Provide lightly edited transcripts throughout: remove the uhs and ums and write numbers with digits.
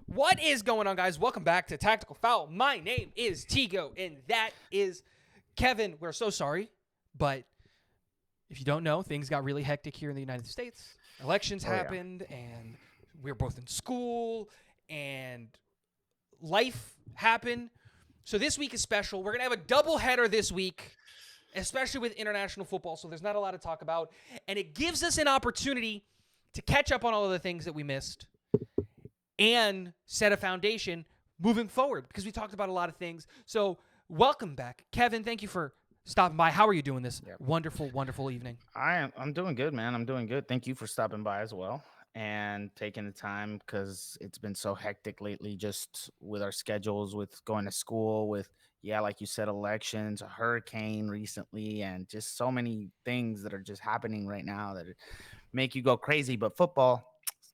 What is going on, guys? Welcome back to Tactical Foul. My name is Tigo, and that is Kevin. We're so sorry, but if you don't know, things got really hectic here in the United States. Elections Oh yeah. happened, and we were both in school, and life happened. So this week is special. We're going to have a double header this week, especially with international football, so there's not a lot to talk about. And it gives us an opportunity to catch up on all of the things that we missed and set a foundation moving forward because we talked about a lot of things. So, welcome back, Kevin. Thank you for stopping by. How are you doing this Yep. wonderful, wonderful evening? I'm doing good, man. I'm doing good. Thank you for stopping by as well and taking the time because it's been so hectic lately, just with our schedules, with going to school, with like you said, elections, a hurricane recently, and just so many things that are just happening right now that make you go crazy. But football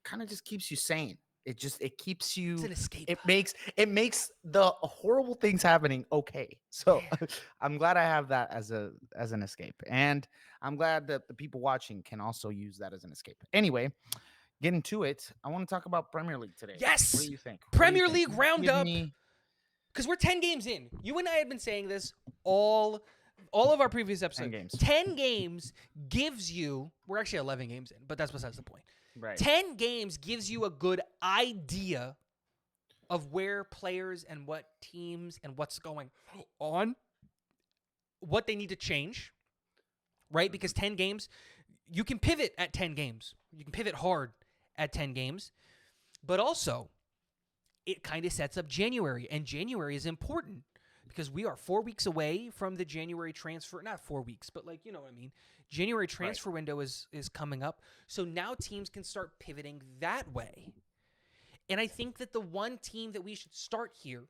kind of just keeps you sane. It keeps It's you. an escape. It makes the horrible things happening okay. So Yeah. I'm glad I have that as an escape, and I'm glad that the people watching can also use that as an escape. Anyway, getting to it, I want to talk about Premier League today. What do Yes. you think? What do you Premier think? League Give roundup. me. Because we're 10 games in. You and I have been saying this all of our previous 10 episodes. games. 10 games gives you, we're actually 11 games in, but that's besides the point. Right. 10 games gives you a good idea of where players and what teams and what's going on, what they need to change, right? Because 10 games, you can pivot at 10 games. You can pivot hard at 10 games. But also, it kind of sets up January, and January is important because we are 4 weeks away from the January transfer, not 4 weeks, but like, you know what I mean? January transfer window is coming up. So now teams can start pivoting that way. And I think that the one team that we should start here,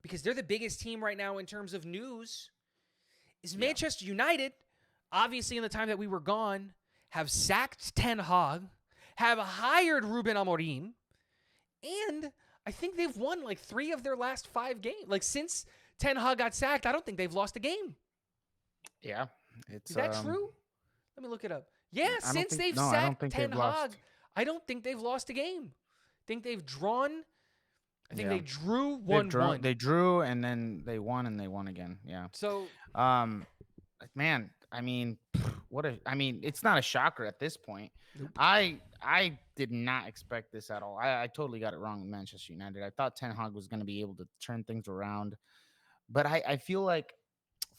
because they're the biggest team right now in terms of news, is Manchester United. Obviously, in the time that we were gone, have sacked Ten Hag, have hired Ruben Amorim, and I think they've won like 3 of their last 5 games. Like since Ten Hag got sacked, I don't think they've lost a game. Yeah, it's Is that true? Let me look it up. Yeah, I don't since think they've no, I don't sacked think Ten they've Hag, lost. I don't think they've lost a game. I think they've drawn. I think Yeah. they drew They've 1-1. they drew and then they won and they won again. Yeah. So Um, man, I mean, I mean, it's not a shocker at this point. nope. I did not expect this at all. I totally got it wrong with Manchester United. I thought Ten Hag was going to be able to turn things around, but I feel like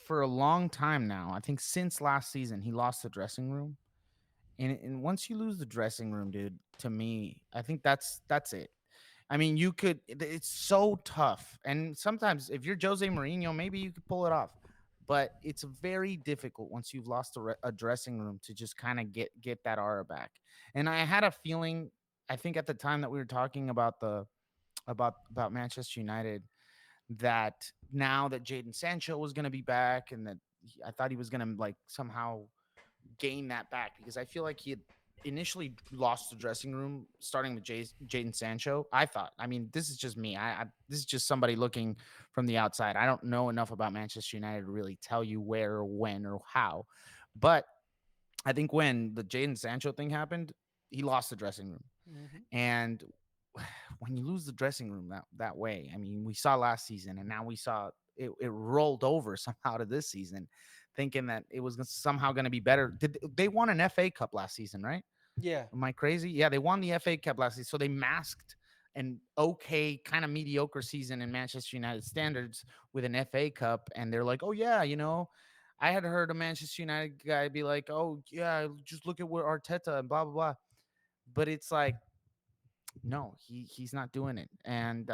for a long time now, I think since last season, he lost the dressing room. And once you lose the dressing room, dude, to me, I think that's it. I mean, it's so tough. And sometimes if you're Jose Mourinho, maybe you could pull it off. But it's very difficult once you've lost a dressing room to just kind of get that aura back. And I had a feeling, I think at the time that we were talking about about Manchester United, that now that Jaden Sancho was going to be back and that I thought he was going to like somehow gain that back because I feel like he had initially lost the dressing room starting with Jaden Sancho. I thought, I mean, this is just me. This is just somebody looking from the outside. I don't know enough about Manchester United to really tell you where or when or how. But I think when the Jaden Sancho thing happened, he lost the dressing room. Mm-hmm. And when you lose the dressing room that way, I mean, we saw last season and now we saw it rolled over somehow to this season, thinking that it was somehow going to be better. Did they won an FA Cup last season, right? Yeah. Am I crazy? Yeah, they won the FA Cup last season. So they masked an okay, kind of mediocre season in Manchester United standards with an FA Cup. And they're like, oh, yeah, I had heard a Manchester United guy be like, oh, yeah, just look at where Arteta and blah, blah, blah. But it's like, no, he's not doing it. And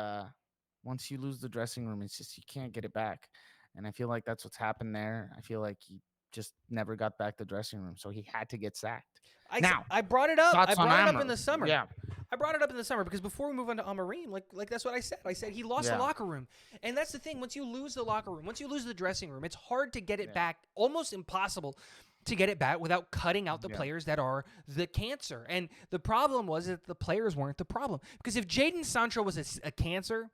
once you lose the dressing room, it's just you can't get it back. And I feel like that's what's happened there. I feel like he just never got back the dressing room, so he had to get sacked. Now, I brought it up. I thoughts on brought it up Amber? in the summer. Yeah, I brought it up in the summer because before we move on to Amorim, like that's what I said. I said he lost the yeah, locker room, and that's the thing. Once you lose the locker room, once you lose the dressing room, it's hard to get it yeah, back. Almost impossible to get it back without cutting out the yeah. players that are the cancer. And the problem was that the players weren't the problem because if Jaden Sancho was a cancer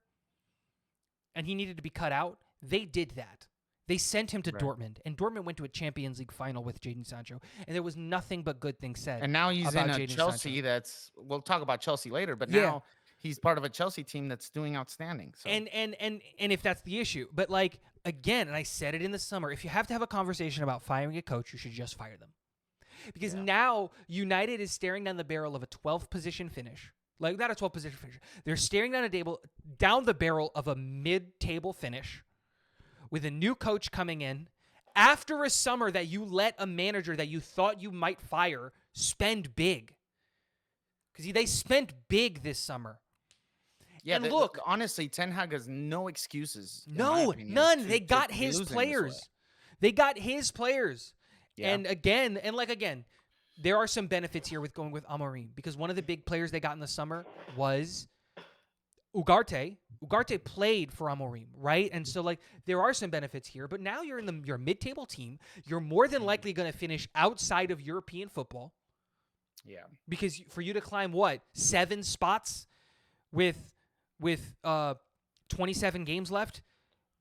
and he needed to be cut out, they did that. They sent him to Right. Dortmund, and Dortmund went to a Champions League final with Jaden Sancho, and there was nothing but good things said And now he's about in a Jaden Chelsea. Sancho. We'll talk about Chelsea later, but Yeah. now he's part of a Chelsea team that's doing outstanding. So And if that's the issue, but like again, and I said it in the summer, if you have to have a conversation about firing a coach, you should just fire them. Because yeah, now United is staring down the barrel of a 12th position finish. Like not a 12th position finish. They're staring down the barrel of a mid-table finish with a new coach coming in after a summer that you let a manager that you thought you might fire spend big. Because they spent big this summer. yeah. And look, Honestly, Ten Hag has no excuses. In my no, opinion, none. They to got be his losing this way. players. They got his players. Yeah, And again, there are some benefits here with going with Amorim because one of the big players they got in the summer was Ugarte. Ugarte played for Amorim, right? And so like there are some benefits here, but now you're in your mid-table team. You're more than likely going to finish outside of European football yeah, because for you to climb what 7 spots with 27 games left,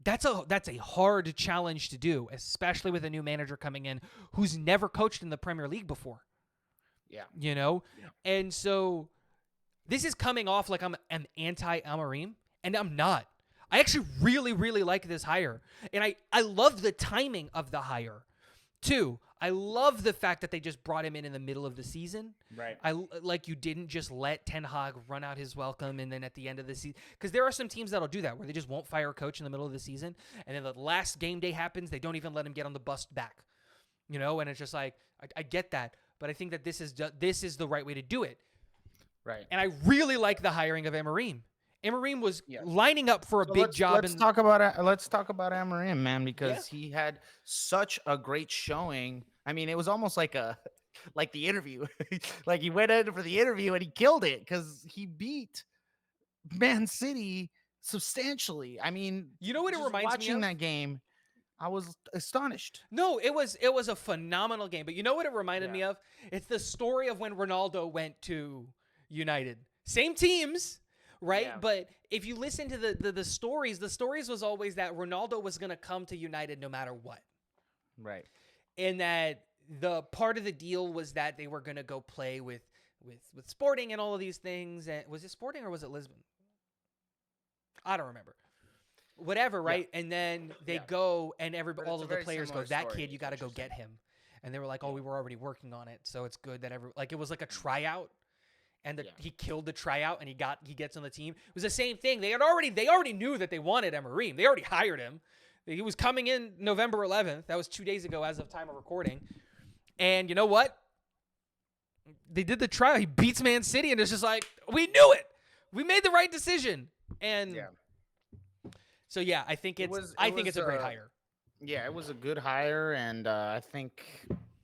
that's a hard challenge to do, especially with a new manager coming in who's never coached in the Premier League before. yeah. Yeah. And so this is coming off like I'm an anti-Amorim, and I'm not. I actually really, really like this hire, and I love the timing of the hire, too. I love the fact that they just brought him in the middle of the season. Right. Like you didn't just let Ten Hag run out his welcome and then at the end of the season, because there are some teams that'll do that where they just won't fire a coach in the middle of the season, and then the last game day happens, they don't even let him get on the bus back, and it's just like I get that, but I think that this is the right way to do it, Right. and I really like the hiring of Amorim. Amorim was Yeah. lining up for a big job. Let's talk about Amorim, man, because he had such a great showing. I mean, it was almost like like the interview, like he went in for the interview and he killed it because he beat Man City substantially. I mean, You know what it just reminds me watching of? that game, I was astonished. No, it was a phenomenal game. But you know what it reminded me of? It's the story of when Ronaldo went to United. Same teams, right? Yeah. But if you listen to the stories was always that Ronaldo was going to come to United no matter what. Right. And that the part of the deal was that they were going to go play with Sporting and all of these things. And was it Sporting or was it Lisbon? I don't remember. Whatever, right? And then they go and But all it's a of the very players go, similar that story, kid, you is got to what go you're get saying. him. And they were like, oh, we were already working on it, so it's good that it was like a tryout, and he killed the tryout, and he gets on the team. It was the same thing. They already knew that they wanted Amorim. They already hired him. He was coming in November 11th. That was 2 days ago as of time of recording. And you know what? They did the trial. He beats Man City, and it's just like, we knew it. We made the right decision. And so yeah, I think it's a great hire. Yeah, it was a good hire, and I think,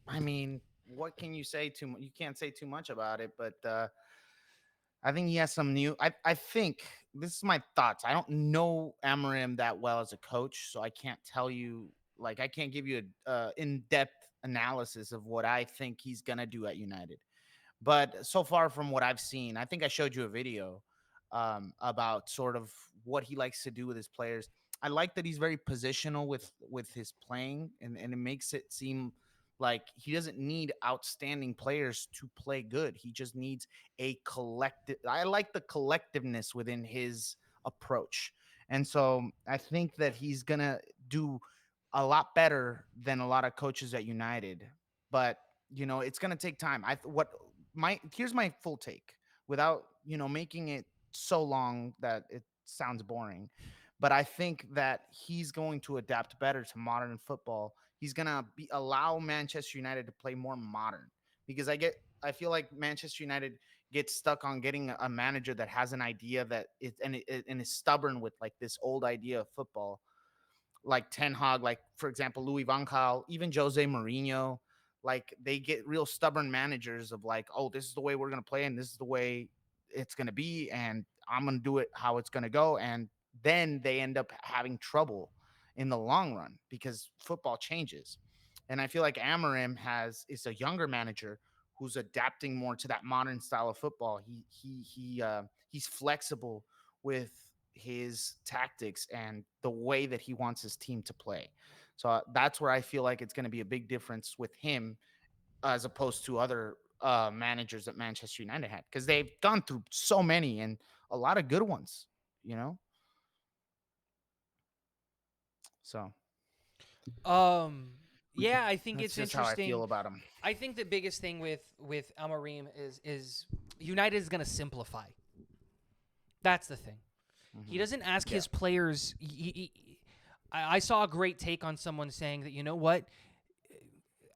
I mean, what can you say too much? You can't say too much about it, but I think he has some new. I think this is my thoughts. I don't know Amorim that well as a coach, so I can't tell you. Like, I can't give you a in-depth analysis of what I think he's gonna do at United. But so far from what I've seen, I think I showed you a video about sort of what he likes to do with his players. I like that he's very positional with his playing, and it makes it seem like he doesn't need outstanding players to play good. He just needs a collective. I like the collectiveness within his approach. And so I think that he's going to do a lot better than a lot of coaches at United. But, it's going to take time. Here's my full take without, making it so long that it sounds boring. But I think that he's going to adapt better to modern football. He's gonna allow Manchester United to play more modern, because I feel like Manchester United gets stuck on getting a manager that has an idea and is stubborn with like this old idea of football, like Ten Hag, like for example Louis van Gaal, even Jose Mourinho. Like they get real stubborn managers of like, oh, this is the way we're gonna play and this is the way it's gonna be, and I'm gonna do it how it's gonna go, and then they end up having trouble in the long run because football changes. And I feel like Amorim is a younger manager who's adapting more to that modern style of football. He's flexible with his tactics and the way that he wants his team to play. So that's where I feel like it's going to be a big difference with him as opposed to other managers that Manchester United had, because they've gone through so many, and a lot of good ones, you know. So Yeah, I think that's it's just how I interesting. feel about him. I think the biggest thing with Amorim is United is going to simplify. That's the thing. He doesn't ask his players. I saw a great take on someone saying that, you know what,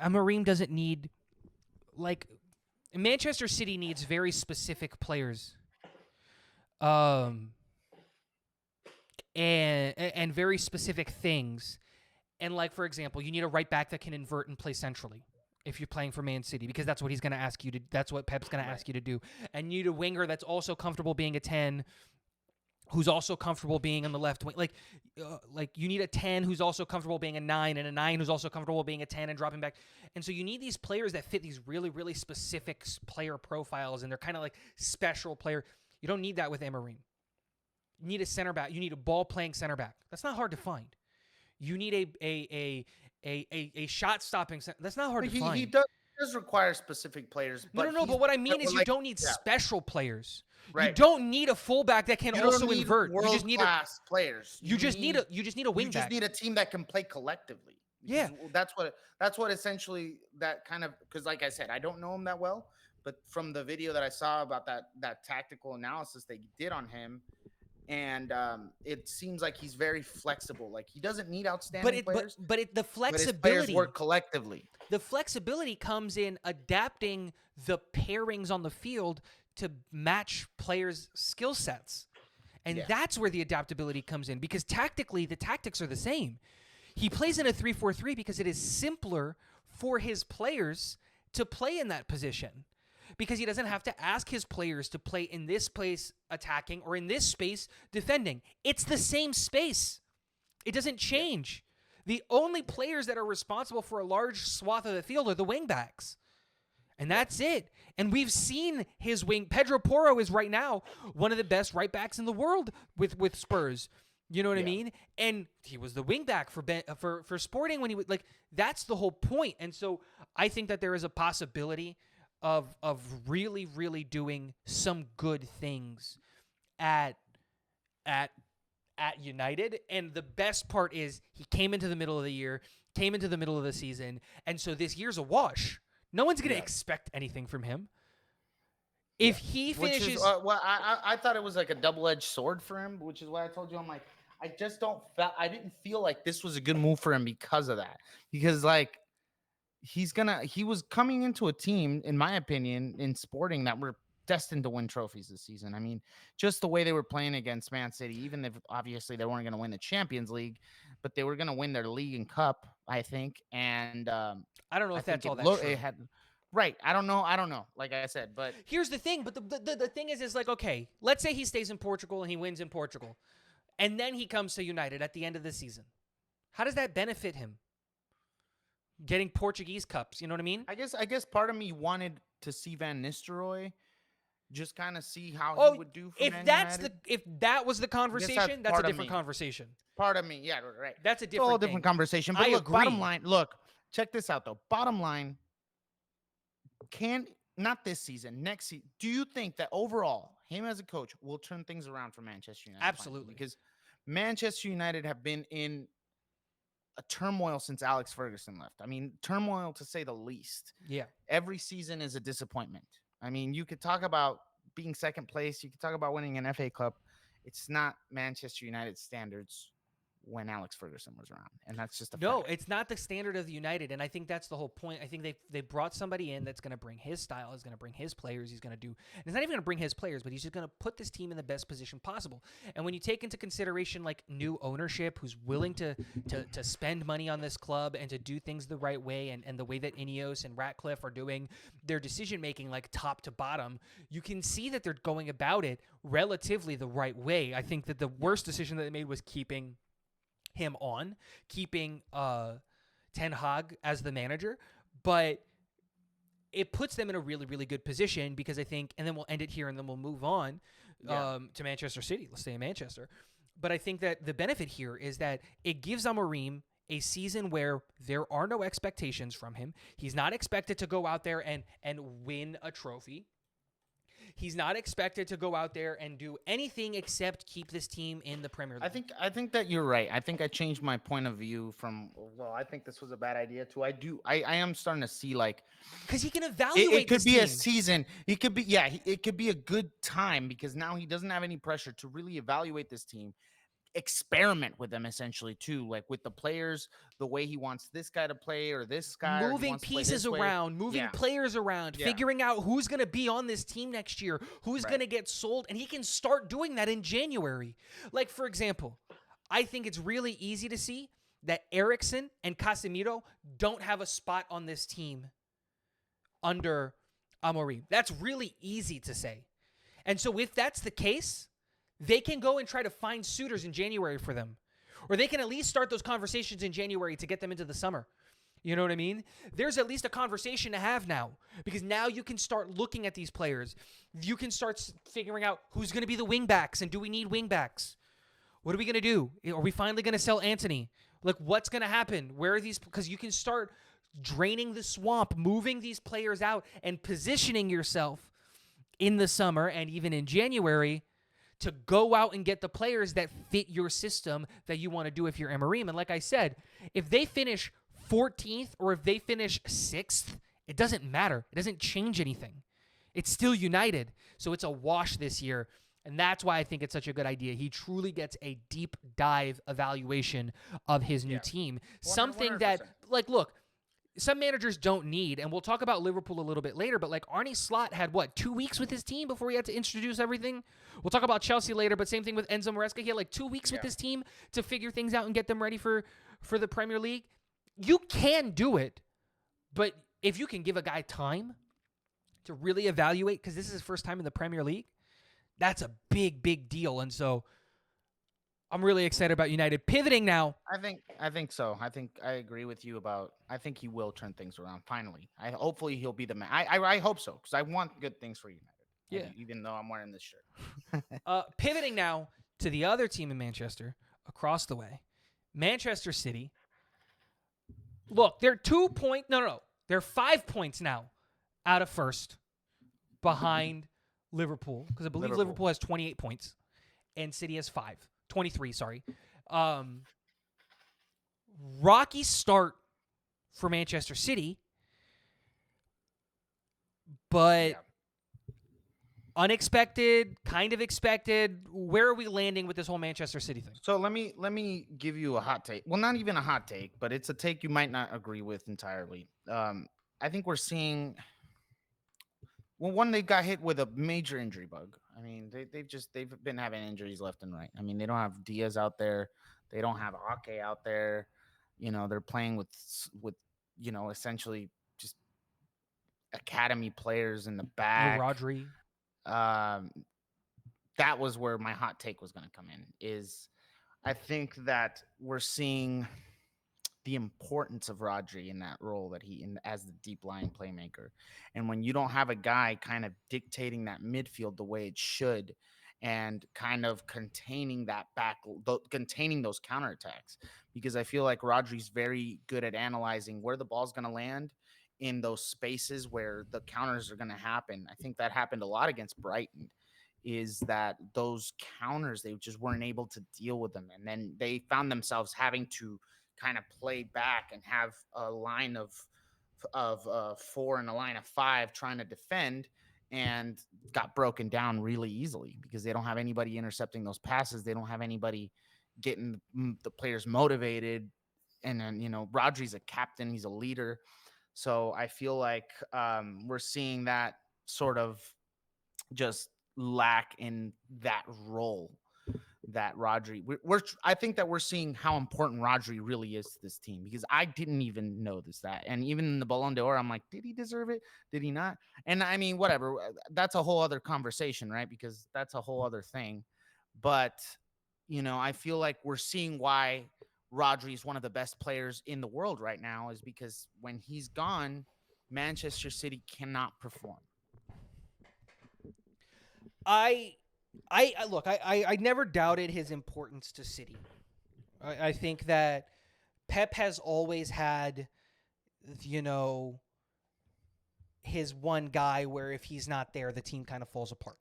Amorim doesn't need, like, Manchester City needs very specific players, and very specific things. And, like, for example, you need a right back that can invert and play centrally if you're playing for Man City, because that's what he's going to ask you to. That's what Pep's going to ask you to do. And you need a winger that's also comfortable being a 10, who's also comfortable being on the left wing. Like you need a 10 who's also comfortable being a 9, and a 9 who's also comfortable being a 10 and dropping back. And so you need these players that fit these really, really specific player profiles, and they're kind of like special player. You don't need that with Amorim. You need a center back. You need a ball-playing center back. That's not hard to find. You need a shot-stopping center. That's not hard to find. He does require specific players. No. But what I mean is you don't need special players. Right. You don't need a fullback that can also invert. You just need world-class players. You just need a wingback. You just need a team that can play collectively. Yeah, that's what essentially that kind of, because like I said, I don't know him that well, but from the video that I saw about that tactical analysis they did on him, and it seems like he's very flexible. Like he doesn't need outstanding players. But the flexibility, but his players work collectively. The flexibility comes in adapting the pairings on the field to match players' skill sets. And that's where the adaptability comes in, because tactically the tactics are the same. He plays in a 3-4-3 because it is simpler for his players to play in that position, because he doesn't have to ask his players to play in this place attacking or in this space defending. It's the same space. It doesn't change. The only players that are responsible for a large swath of the field are the wingbacks. And that's it. And we've seen his wing. Pedro Porro is right now one of the best right backs in the world with Spurs. You know what I mean? And he was the wingback for Sporting when he was like. That's the whole point. And so I think that there is a possibility of really, really doing some good things at United. And the best part is he came into the middle of the year, came into the middle of the season, and so this year's a wash. No one's going to expect anything from him. If he finishes... I thought it was like a double-edged sword for him, which is why I told you, I'm like, I didn't feel like this was a good move for him because of that. Because, like, he was coming into a team, in my opinion, in Sporting that were destined to win trophies this season. I mean, just the way they were playing against Man City, even if obviously they weren't going to win the Champions League, but they were going to win their league and cup, I think. And I don't know if that's all that true. Right. I don't know. Like I said, but here's the thing. But the thing is like, okay, let's say he stays in Portugal and he wins in Portugal, and then he comes to United at the end of the season. How does that benefit him? Getting Portuguese cups, you know what I mean? I guess part of me wanted to see Van Nistelrooy, just kind of see how he would do for Man United. If that was the conversation, that's a different conversation. Part of me, yeah, right. That's a whole different conversation. But look, bottom line, check this out though. Bottom line, not this season, next season. Do you think that overall, him as a coach will turn things around for Manchester United? Absolutely, finally? Because Manchester United have been in a turmoil since Alex Ferguson left. I mean, turmoil to say the least. Yeah. Every season is a disappointment. I mean, you could talk about being second place. You could talk about winning an FA Cup. It's not Manchester United standards when Alex Ferguson was around. And that's just a fact. It's not the standard of the United. And I think that's the whole point. I think they brought somebody in that's going to bring his style, is going to bring his players. He's going to do, and it's not even going to bring his players, but he's just going to put this team in the best position possible. And when you take into consideration like new ownership who's willing to spend money on this club and to do things the right way, and the way that Ineos and Ratcliffe are doing their decision making, like top to bottom, you can see that they're going about it relatively the right way. I think that the worst decision that they made was keeping him on, keeping Ten Hag as the manager, but it puts them in a really, really good position, because I think, and then we'll end it here and then we'll move on to Manchester City. Let's stay in Manchester. But I think that the benefit here is that it gives Amorim a season where there are no expectations from him. He's not expected to go out there and win a trophy. He's not expected to go out there and do anything except keep this team in the Premier League. I think that you're right. I think I changed my point of view from, well, I think this was a bad idea to I am starting to see like Because he can it evaluate could this be team. a season. It could be it could be a good time because now he doesn't have any pressure to really evaluate this team, experiment with them essentially too, like with the players, the way he wants this guy to play or this guy, or he Moving wants to play pieces this way. around, moving Yeah. players around, Yeah. figuring out who's going to be on this team next year, who's Right. going to get sold, and he can start doing that in January. Like, for example, I think it's really easy to see that Eriksen and Casemiro don't have a spot on this team under Amorim. That's really easy to say. And so if that's the case, they can go and try to find suitors in January for them. Or they can at least start those conversations in January to get them into the summer. You know what I mean? There's at least a conversation to have now because now you can start looking at these players. You can start figuring out who's going to be the wingbacks and do we need wingbacks? What are we going to do? Are we finally going to sell Anthony? Like, what's going to happen? Where are these? Because you can start draining the swamp, moving these players out, and positioning yourself in the summer and even in January to go out and get the players that fit your system that you want to do if you're Amorim. And like I said, if they finish 14th or if they finish 6th, it doesn't matter. It doesn't change anything. It's still United. So it's a wash this year. And that's why I think it's such a good idea. He truly gets a deep dive evaluation of his new team. Something that, 100%. like, look, some managers don't need, and we'll talk about Liverpool a little bit later, but like Arne Slot had, 2 weeks with his team before he had to introduce everything? We'll talk about Chelsea later, but same thing with Enzo Maresca. He had like 2 weeks with his team to figure things out and get them ready for the Premier League. You can do it, but if you can give a guy time to really evaluate, because this is his first time in the Premier League, that's a big, big deal. And so I'm really excited about United. Pivoting now. I think so. I think I agree with you about. I think he will turn things around finally. Hopefully he'll be the man. I hope so because I want good things for United. Yeah. Even though I'm wearing this shirt. Pivoting now to the other team in Manchester, across the way, Manchester City. Look, they're 2 points. No. They're 5 points now out of first behind Liverpool because I believe Liverpool has 28 points and City has 23, sorry. Rocky start for Manchester City, but unexpected, kind of expected. Where are we landing with this whole Manchester City thing? So let me give you a hot take. Well, not even a hot take, but it's a take you might not agree with entirely. I think we're seeing. Well, one, they got hit with a major injury bug. I mean, they've been having injuries left and right. I mean, they don't have Diaz out there, they don't have Ake out there. You know, they're playing with essentially just academy players in the back. Rodri. That was where my hot take was going to come in. Is I think that we're seeing the importance of Rodri in that role that as the deep lying playmaker. And when you don't have a guy kind of dictating that midfield the way it should and kind of containing that containing those counterattacks, because I feel like Rodri's very good at analyzing where the ball's going to land in those spaces where the counters are going to happen. I think that happened a lot against Brighton, is that those counters, they just weren't able to deal with them. And then they found themselves having to kind of play back and have a line of 4 and a line of 5 trying to defend, and got broken down really easily because they don't have anybody intercepting those passes. They don't have anybody getting the players motivated. And then, Rodri's a captain. He's a leader. So I feel like we're seeing that sort of just lack in that role that Rodri. I think that we're seeing how important Rodri really is to this team, because I didn't even notice that. And even in the Ballon d'Or, I'm like, did he deserve it? Did he not? And I mean, whatever. That's a whole other conversation, right? Because that's a whole other thing. But, I feel like we're seeing why Rodri is one of the best players in the world right now, is because when he's gone, Manchester City cannot perform. I never doubted his importance to City. I think that Pep has always had, his one guy where if he's not there, the team kind of falls apart.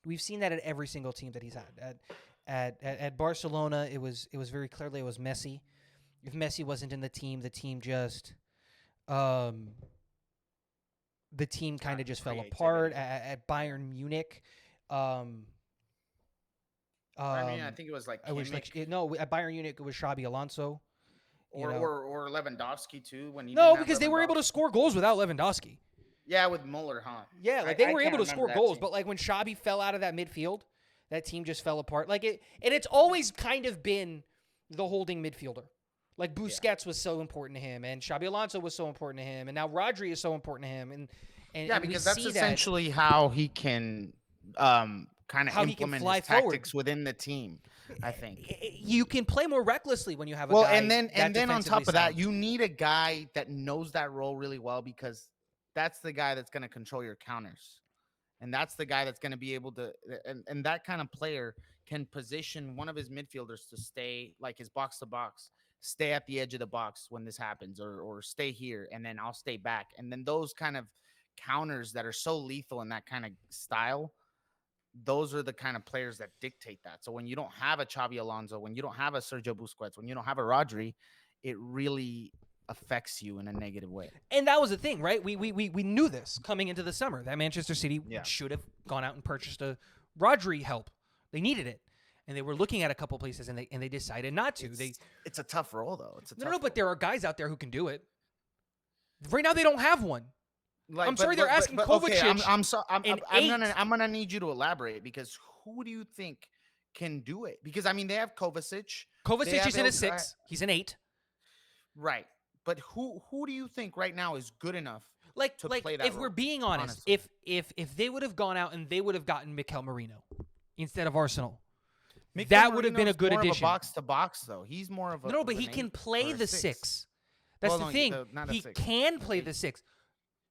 We've seen that at every single team that he's had. At Barcelona, it was very clearly it was Messi. If Messi wasn't in the team just the team kind of just fell apart. At Bayern Munich, I think it was like Kimmich. At Bayern Munich it was Xabi Alonso. Or Lewandowski too. Because they were able to score goals without Lewandowski. Yeah, with Muller, huh? Yeah, they were able to score goals, but like when Xabi fell out of that midfield, that team just fell apart. And it's always kind of been the holding midfielder. Like Busquets was so important to him, and Xabi Alonso was so important to him, and now Rodri is so important to him, and because that's essentially how he can kind of implement his tactics within the team. I think you can play more recklessly when you have a guy. and then on top of that, you need a guy that knows that role really well, because that's the guy that's going to control your counters, and that's the guy that's going to be able to. And that kind of player can position one of his midfielders to stay like his box to box, stay at the edge of the box when this happens, or stay here, and then I'll stay back. And then those kind of counters that are so lethal in that kind of style, those are the kind of players that dictate that. So when you don't have a Xabi Alonso, when you don't have a Sergio Busquets, when you don't have a Rodri, it really affects you in a negative way. And that was the thing, right? We knew this coming into the summer, that Manchester City should have gone out and purchased a Rodri help. They needed it. And they were looking at a couple places, and they decided not to. It's a tough role, though. But there are guys out there who can do it. Right now, they don't have one. They're asking Kovacic. Okay, I'm gonna need you to elaborate, because who do you think can do it? Because they have Kovacic. Kovacic is in a 6. He's an 8. Right, but who do you think right now is good enough to play that if role? We're being honest, honestly. if they would have gone out and they would have gotten Mikel Merino instead of Arsenal, that would have been a good addition. Box to box, though. He's more of a but he can play the 6. That's the thing. He can play the 6.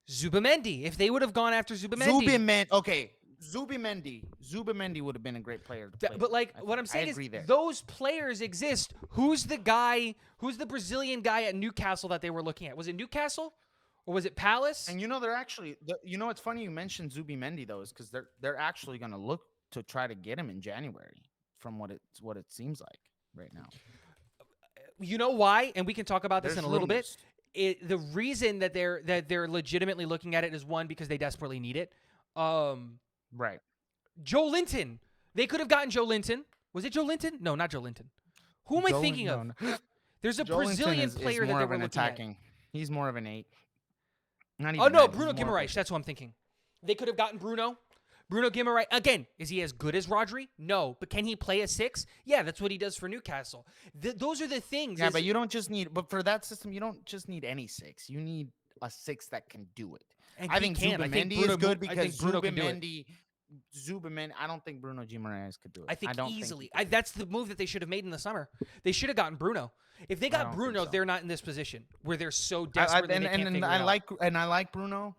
Zubamendi. If they would have gone after Zubamendi. Zubamendi would have been a great player to play. But what I'm saying is those players exist. Who's the Brazilian guy at Newcastle that they were looking at? Was it Newcastle or was it Palace? And they're actually, it's funny you mentioned Zubamendi, though, is because they're actually going to look to try to get him in January, from what it seems like right now. You know why? And we can talk about this in a little bit. The reason that they're legitimately looking at it is, one, because they desperately need it. Right. Joe Linton. They could have gotten Joe Linton. Was it Joe Linton? No, not Joe Linton. Who am I thinking of? There's a Brazilian player that they were looking at. He's more of an 8. Bruno Guimaraes. That's what I'm thinking. They could have gotten Bruno Guimaraes. Again, is he as good as Rodri? No. But can he play a 6? Yeah, that's what he does for Newcastle. Those are the things. Yeah, but you don't just need – but for that system, you don't just need any 6. You need a 6 that can do it. And I think Zubamendi is good, because Zubamendi – I don't think Bruno Guimaraes could do it. I think easily. That's the move that they should have made in the summer. They should have gotten Bruno. If they got Bruno, they're not in this position where they're so desperate that they can't figure it out. And I like Bruno.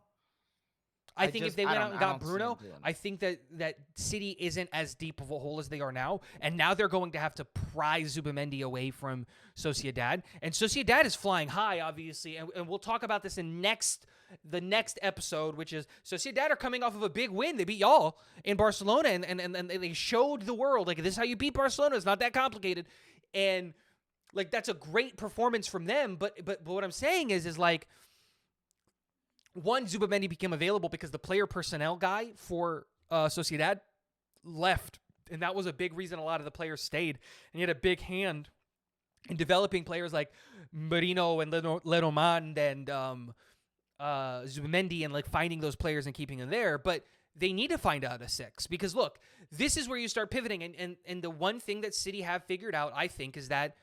I think if they went out and got Bruno, I think that City isn't as deep of a hole as they are now. And now they're going to have to pry Zubamendi away from Sociedad. And Sociedad is flying high, obviously. And we'll talk about this in the next episode, which is Sociedad are coming off of a big win. They beat y'all in Barcelona, and they showed the world, like, this is how you beat Barcelona. It's not that complicated. And, like, that's a great performance from them. But what I'm saying is like, one, Zubamendi became available because the player personnel guy for Sociedad left. And that was a big reason a lot of the players stayed. And he had a big hand in developing players like Merino and Lenormand and Zubamendi, and like finding those players and keeping them there. But they need to find out a 6, because look, this is where you start pivoting. And the one thing that City have figured out, I think, is that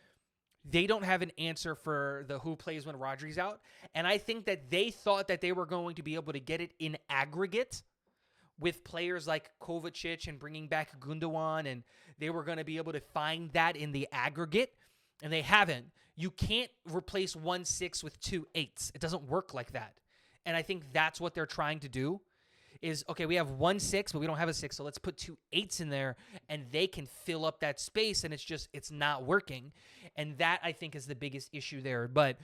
they don't have an answer for the who plays when Rodri's out. And I think that they thought that they were going to be able to get it in aggregate with players like Kovacic and bringing back Gundogan, and they were going to be able to find that in the aggregate, and they haven't. You can't replace 1 6 with 2 8s. It doesn't work like that. And I think that's what they're trying to do is, okay, we have 1 6, but we don't have a 6, so let's put 2 8s in there, and they can fill up that space, and it's not working. And that, I think, is the biggest issue there. But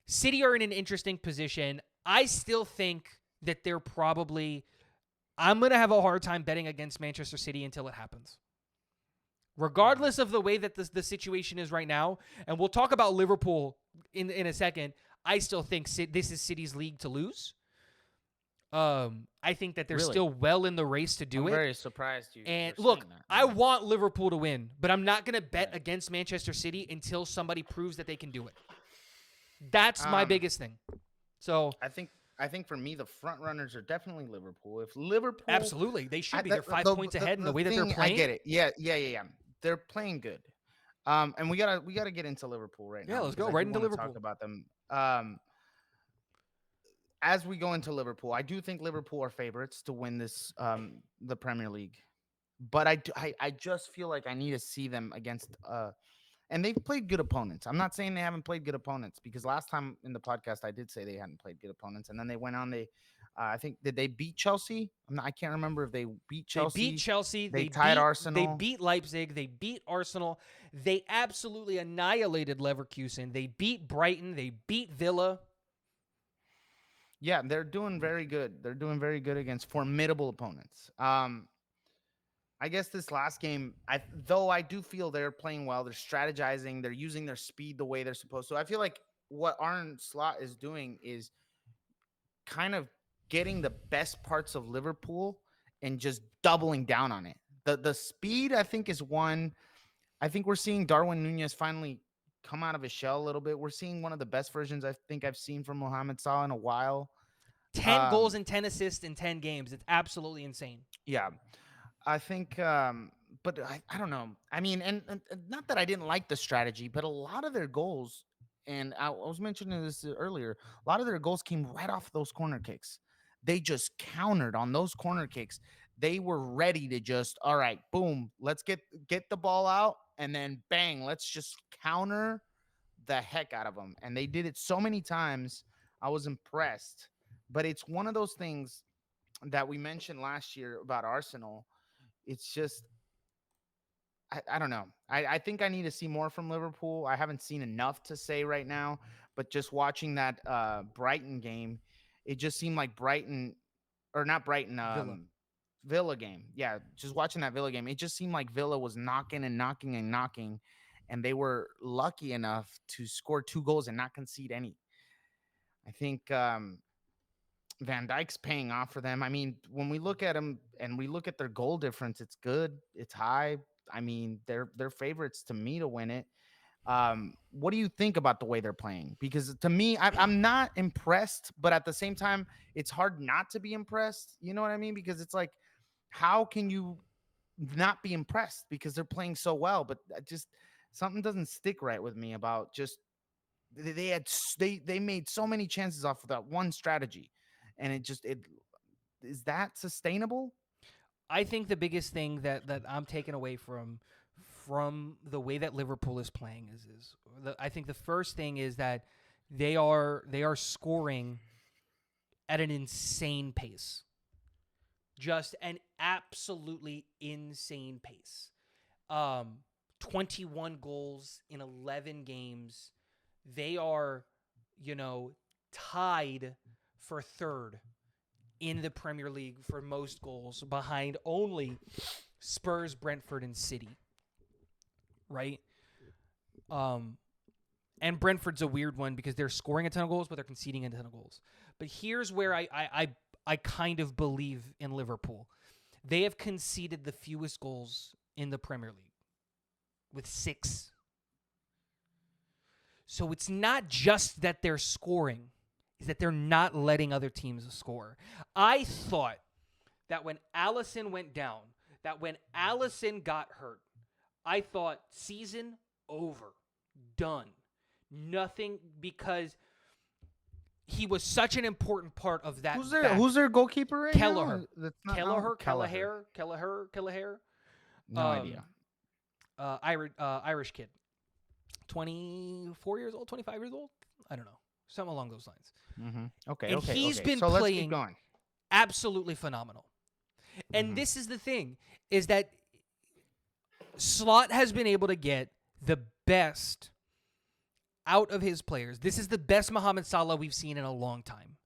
City are in an interesting position. I still think that they're probably. I'm going to have a hard time betting against Manchester City until it happens. Regardless of the way that the situation is right now, and we'll talk about Liverpool in a second, I still think this is City's league to lose. I think that they're Really? still well in the race to do I'm it. very surprised you. And were look, saying that. I want Liverpool to win, but I'm not going to bet Right. against Manchester City until somebody proves that they can do it. That's my Um, biggest thing. So I think for me, the front runners are definitely Liverpool. If Liverpool, absolutely, they should be. I- They're 5 points ahead in the way that they're thing- playing. I get it. Yeah. They're playing good. And we gotta get into Liverpool right now. Yeah, let's go because I right do into wanna Talk Liverpool. about them. As we go into Liverpool, I do think Liverpool are favorites to win this the Premier League, but I just feel like I need to see them against and they've played good opponents. I'm not saying they haven't played good opponents because last time in the podcast I did say they hadn't played good opponents, and then they went on. I think did they beat Chelsea? I can't remember if they beat Chelsea. They beat Chelsea. They tied beat, Arsenal. They beat Leipzig. They beat Arsenal. They absolutely annihilated Leverkusen. They beat Brighton. They beat Villa. Yeah, they're doing very good. They're doing very good against formidable opponents. I guess this last game, though I do feel they're playing well. They're strategizing. They're using their speed the way they're supposed to. I feel like what Arne Slot is doing is kind of getting the best parts of Liverpool and just doubling down on it. The speed, I think, is one. I think we're seeing Darwin Nunez finally come out of his shell a little bit. We're seeing one of the best versions I think I've seen from Mohamed Salah in a while. 10 goals and 10 assists in 10 games. It's absolutely insane. Yeah. I think, but I don't know. I mean, and not that I didn't like the strategy, but a lot of their goals, and I was mentioning this earlier, a lot of their goals came right off those corner kicks. They just countered on those corner kicks. They were ready to just, all right, boom, let's get the ball out, and then bang, let's just counter the heck out of them. And they did it so many times. I was impressed. But it's one of those things that we mentioned last year about Arsenal. It's just, I don't know. I think I need to see more from Liverpool. I haven't seen enough to say right now, but just watching that Brighton game, it just seemed like Brighton, or not Brighton, Villa game. Yeah, just watching that Villa game, it just seemed like Villa was knocking and knocking and knocking, and they were lucky enough to score 2 goals and not concede any. I think Van Dijk's paying off for them. I mean, when we look at them and we look at their goal difference, it's good. It's high. I mean, they're favorites to me to win it. What do you think about the way they're playing? Because to me, I'm not impressed, but at the same time, it's hard not to be impressed. You know what I mean? Because it's like, how can you not be impressed? Because they're playing so well, but just something doesn't stick right with me about just they made so many chances off of that one strategy. And it is that sustainable? I think the biggest thing that I'm taking away from the way that Liverpool is playing I think the first thing is that they are scoring at an insane pace. Just an absolutely insane pace. 21 goals in 11 games. They are, tied for third in the Premier League for most goals, behind only Spurs, Brentford, and City. Right? And Brentford's a weird one because they're scoring a ton of goals, but they're conceding a ton of goals. But here's where I kind of believe in Liverpool. They have conceded the fewest goals in the Premier League with 6. So it's not just that they're scoring, is that they're not letting other teams score. I thought that when Alisson went down, that when Alisson got hurt, I thought season over, done. Nothing, because he was such an important part of that. Who's their goalkeeper right Kelleher. now? Kelleher. No idea. Irish kid. 24 years old, 25 years old? I don't know. Something along those lines. Mm-hmm. Okay, and he's been so playing let's keep going. Absolutely phenomenal. And this is the thing, is that Slot has been able to get the best out of his players. This is the best Mohamed Salah we've seen in a long time.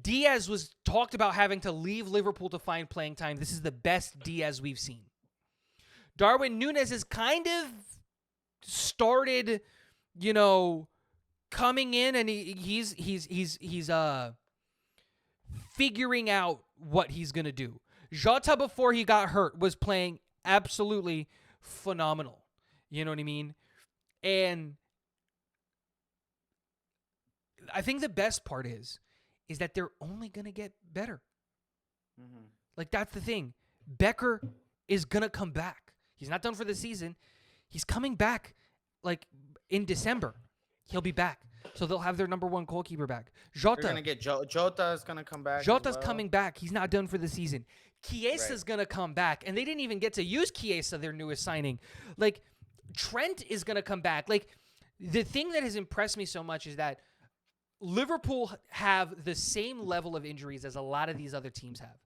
Diaz was talked about having to leave Liverpool to find playing time. This is the best Diaz we've seen. Darwin Núñez has kind of started, coming in, and he's figuring out what he's gonna do. Jota, before he got hurt, was playing absolutely phenomenal. You know what I mean? And I think the best part is that they're only gonna get better. Mm-hmm. Like, that's the thing. Becker is gonna come back. He's not done for the season. He's coming back, like, in December. He'll be back. So they'll have their number one goalkeeper back. Jota. They're gonna get Jota is gonna come back. Jota's coming back. He's not done for the season. Chiesa's Right. gonna come back, and they didn't even get to use Chiesa, their newest signing. Like, Trent is gonna come back. Like, the thing that has impressed me so much is that Liverpool have the same level of injuries as a lot of these other teams have,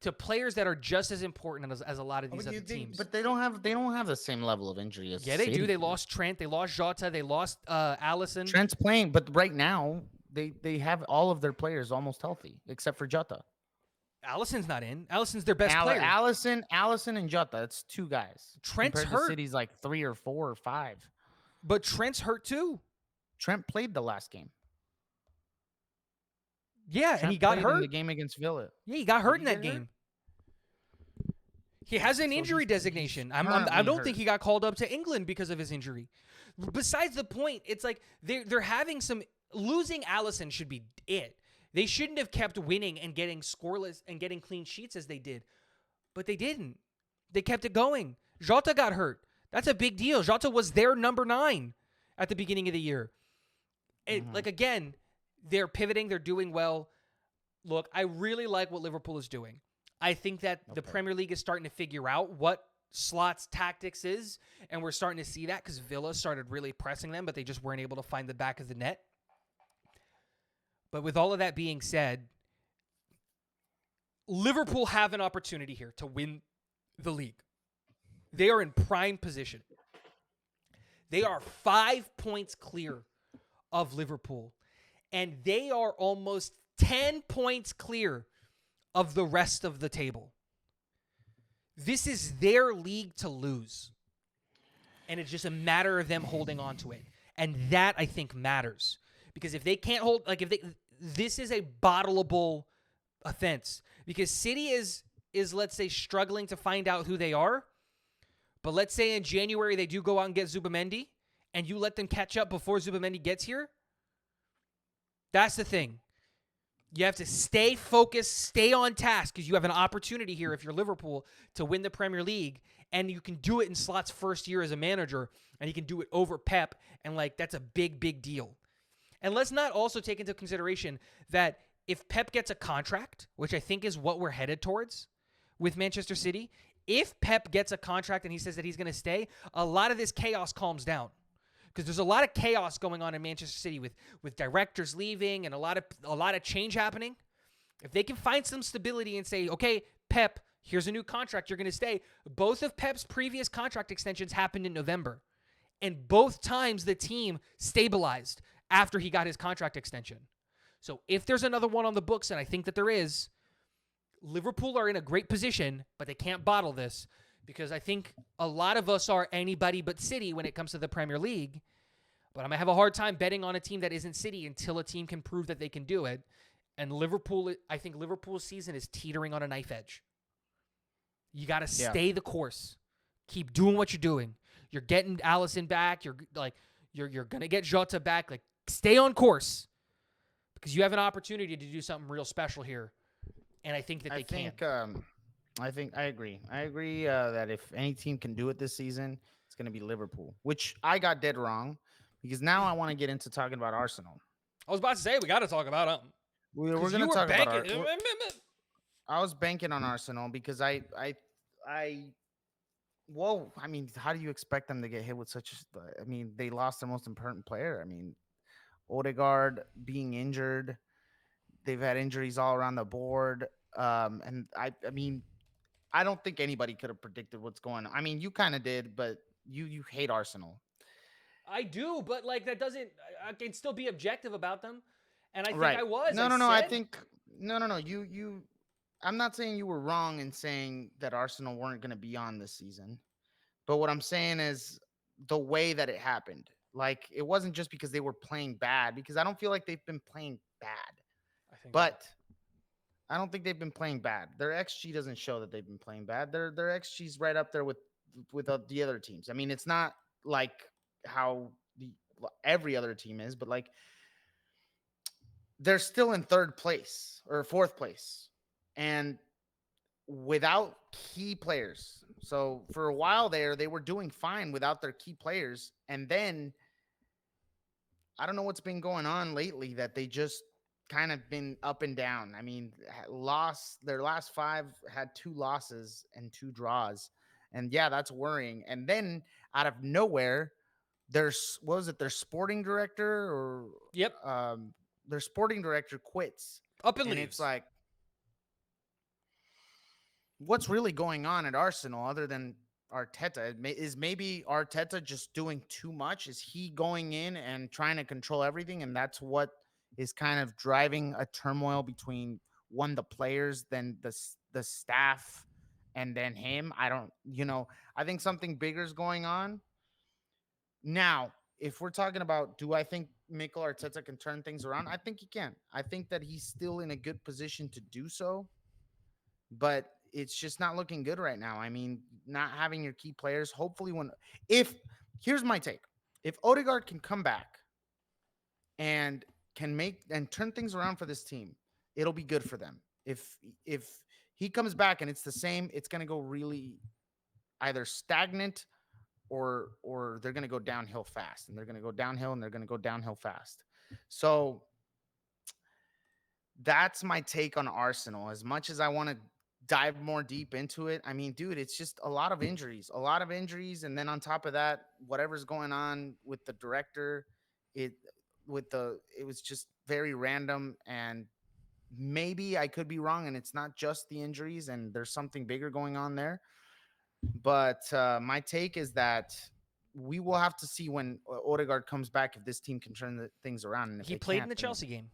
to players that are just as important as a lot of these other teams. But they don't have the same level of injury as Yeah, they do. City They lost Trent. They lost Jota. They lost Allison. Trent's playing, but right now they have all of their players almost healthy except for Jota. Allison's not in. Allison's their best player. Allison and Jota. That's two guys. Trent's compared to hurt. City's like 3 or 4 or 5. But Trent's hurt too. Trent played the last game. Yeah, Trent and he got played hurt. in the game against Villa. Yeah, he got hurt in he that get hurt? game. He has an So injury he's designation. I currently don't hurt. think he got called up to England because of his injury. Besides the point, it's like they're having some losing. Allison should be it. They shouldn't have kept winning and getting scoreless and getting clean sheets as they did, but they didn't. They kept it going. Jota got hurt. That's a big deal. Jota was their number 9 at the beginning of the year. Like, again, they're pivoting. They're doing well. Look, I really like what Liverpool is doing. I think that the Premier League is starting to figure out what Slot's tactics is, and we're starting to see that because Villa started really pressing them, but they just weren't able to find the back of the net. But with all of that being said, Liverpool have an opportunity here to win the league. They are in prime position. They are 5 points clear of Liverpool, and they are almost 10 points clear of the rest of the table. This is their league to lose, and it's just a matter of them holding on to it. And that, I think, matters, because if they can't hold, like, this is a bottleable offense, because City is let's say struggling to find out who they are. But let's say in January they do go out and get Zubimendi, and you let them catch up before Zubimendi gets here. That's the thing. You have to stay focused, stay on task, because you have an opportunity here, if you're Liverpool, to win the Premier League, and you can do it in Slot's first year as a manager, and he can do it over Pep, and, like, that's a big, big deal. And let's not also take into consideration that if Pep gets a contract, which I think is what we're headed towards with Manchester City, if Pep gets a contract and he says that he's going to stay, a lot of this chaos calms down. Because there's a lot of chaos going on in Manchester City with directors leaving and a lot of change happening. If they can find some stability and say, okay, Pep, here's a new contract, you're going to stay. Both of Pep's previous contract extensions happened in November. And both times the team stabilized after he got his contract extension. So if there's another one on the books, and I think that there is, Liverpool are in a great position, but they can't bottle this, because I think a lot of us are anybody but City when it comes to the Premier League. But I'm going to have a hard time betting on a team that isn't City until a team can prove that they can do it. And Liverpool, I think Liverpool's season is teetering on a knife edge. You got to stay the course. Keep doing what you're doing. You're getting Allison back. You're going to get Jota back. Like, stay on course, because you have an opportunity to do something real special here. And I think that they can. I agree. I agree that if any team can do it this season, it's going to be Liverpool, which I got dead wrong, because now I want to get into talking about Arsenal. I was about to say we got to talk about them. We're going to talk about I was banking on Arsenal because I mean, how do you expect them to get hit with such? I mean, they lost their most important player. I mean, Odegaard being injured. They've had injuries all around the board. And I mean, I don't think anybody could have predicted what's going on. I mean, you kind of did, but you hate Arsenal. I do, but, like, that doesn't. I can still be objective about them, and I think Right. I was. No. I think No. I'm not saying you were wrong in saying that Arsenal weren't going to be on this season. But what I'm saying is the way that it happened. Like, it wasn't just because they were playing bad, because I don't feel like they've been playing bad. I think But I don't think they've been playing bad. Their XG doesn't show that they've been playing bad. Their XG's right up there with the other teams. I mean, it's not like how every other team is, but like they're still in third place or fourth place, and without key players. So for a while there, they were doing fine without their key players, and then I don't know what's been going on lately that they just kind of been up and down. I mean, lost their last 5, had 2 losses and 2 draws. And yeah, that's worrying. And then out of nowhere, there's what was it? Their sporting director or Yep. their sporting director quits. Up and And leaves. it's like, what's really going on at Arsenal other than Arteta? Is maybe Arteta just doing too much? Is he going in and trying to control everything? And that's what is kind of driving a turmoil between the players, then the staff, and then him. I think something bigger is going on. Now, if we're talking about, do I think Mikel Arteta can turn things around? I think he can. I think that he's still in a good position to do so, but it's just not looking good right now. I mean, not having your key players. Hopefully, if here's my take, if Odegaard can come back and can make and turn things around for this team, it'll be good for them. If he comes back and it's the same, it's going to go really either stagnant or they're going to go downhill fast, and they're going to go downhill and they're going to go downhill fast. So that's my take on Arsenal. As much as I want to dive more deep into it, I mean, dude, it's just a lot of injuries, and then on top of that, whatever's going on with the director, it was just very random, and maybe I could be wrong, and it's not just the injuries, and there's something bigger going on there. But my take is that we will have to see when Odegaard comes back if this team can turn things around. And if He they played can't, in the then Chelsea game.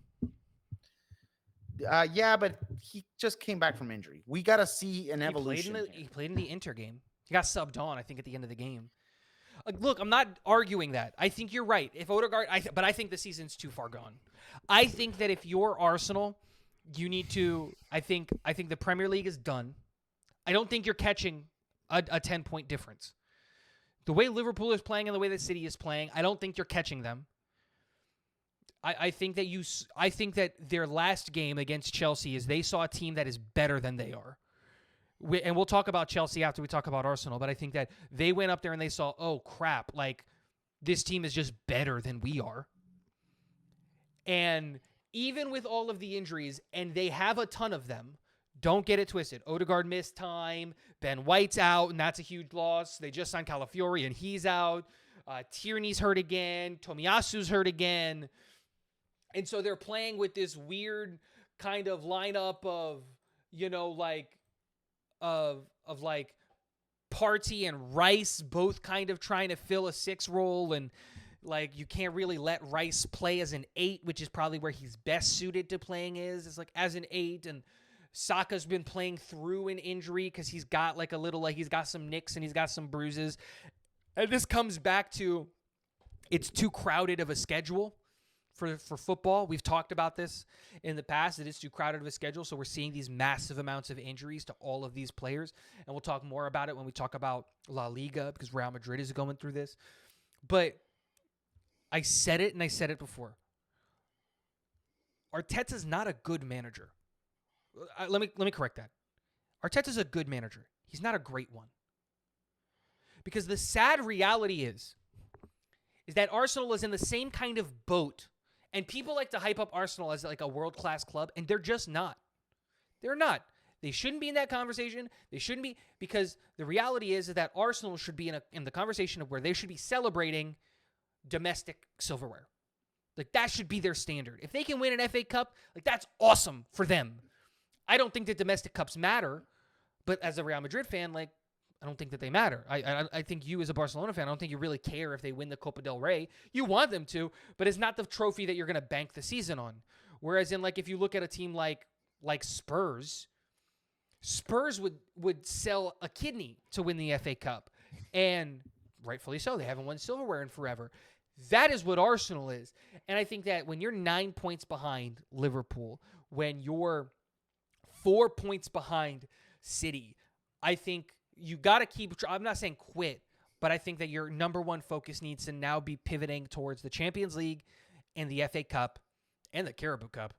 Yeah, but he just came back from injury. We got to see an evolution. He played in the Inter game. He got subbed on, I think, at the end of the game. Look, I'm not arguing that. I think you're right. If Odegaard, but I think the season's too far gone. I think that if you're Arsenal, you need to. I think the Premier League is done. I don't think you're catching a 10-point difference. The way Liverpool is playing and the way that City is playing, I don't think you're catching them. I think that their last game against Chelsea is they saw a team that is better than they are. And we'll talk about Chelsea after we talk about Arsenal, but I think that they went up there and they saw, oh, crap, like, this team is just better than we are. And even with all of the injuries, and they have a ton of them, don't get it twisted. Odegaard missed time. Ben White's out, and that's a huge loss. They just signed Calafiori, and he's out. Tierney's hurt again. Tomiyasu's hurt again. And so they're playing with this weird kind of lineup of, like Partey and Rice both kind of trying to fill a 6 role, and like you can't really let Rice play as an 8, which is probably where he's best suited to playing is like as an 8, and Saka's been playing through an injury because he's got like a little, like he's got some nicks and he's got some bruises. And this comes back to it's too crowded of a schedule for football. We've talked about this in the past. It is too crowded of a schedule, so we're seeing these massive amounts of injuries to all of these players. And we'll talk more about it when we talk about La Liga because Real Madrid is going through this. But I said it, and I said it before. Arteta's not a good manager. Let me correct that. Arteta's a good manager. He's not a great one. Because the sad reality is that Arsenal is in the same kind of boat. And people like to hype up Arsenal as like a world-class club, and they're just not. They're not. They shouldn't be in that conversation. They shouldn't be, because the reality is that Arsenal should be in the conversation of where they should be celebrating domestic silverware. Like, that should be their standard. If they can win an FA Cup, like, that's awesome for them. I don't think that domestic cups matter, but as a Real Madrid fan, like, I don't think that they matter. I think you as a Barcelona fan, I don't think you really care if they win the Copa del Rey. You want them to, but it's not the trophy that you're going to bank the season on. Whereas in, like, if you look at a team like like Spurs would sell a kidney to win the FA Cup, and rightfully so. They haven't won silverware in forever. That is what Arsenal is, and I think that when you're 9 points behind Liverpool, when you're 4 points behind City, I think you got to keep. I'm not saying quit, but I think that your number one focus needs to now be pivoting towards the Champions League and the FA Cup and the Carabao Cup,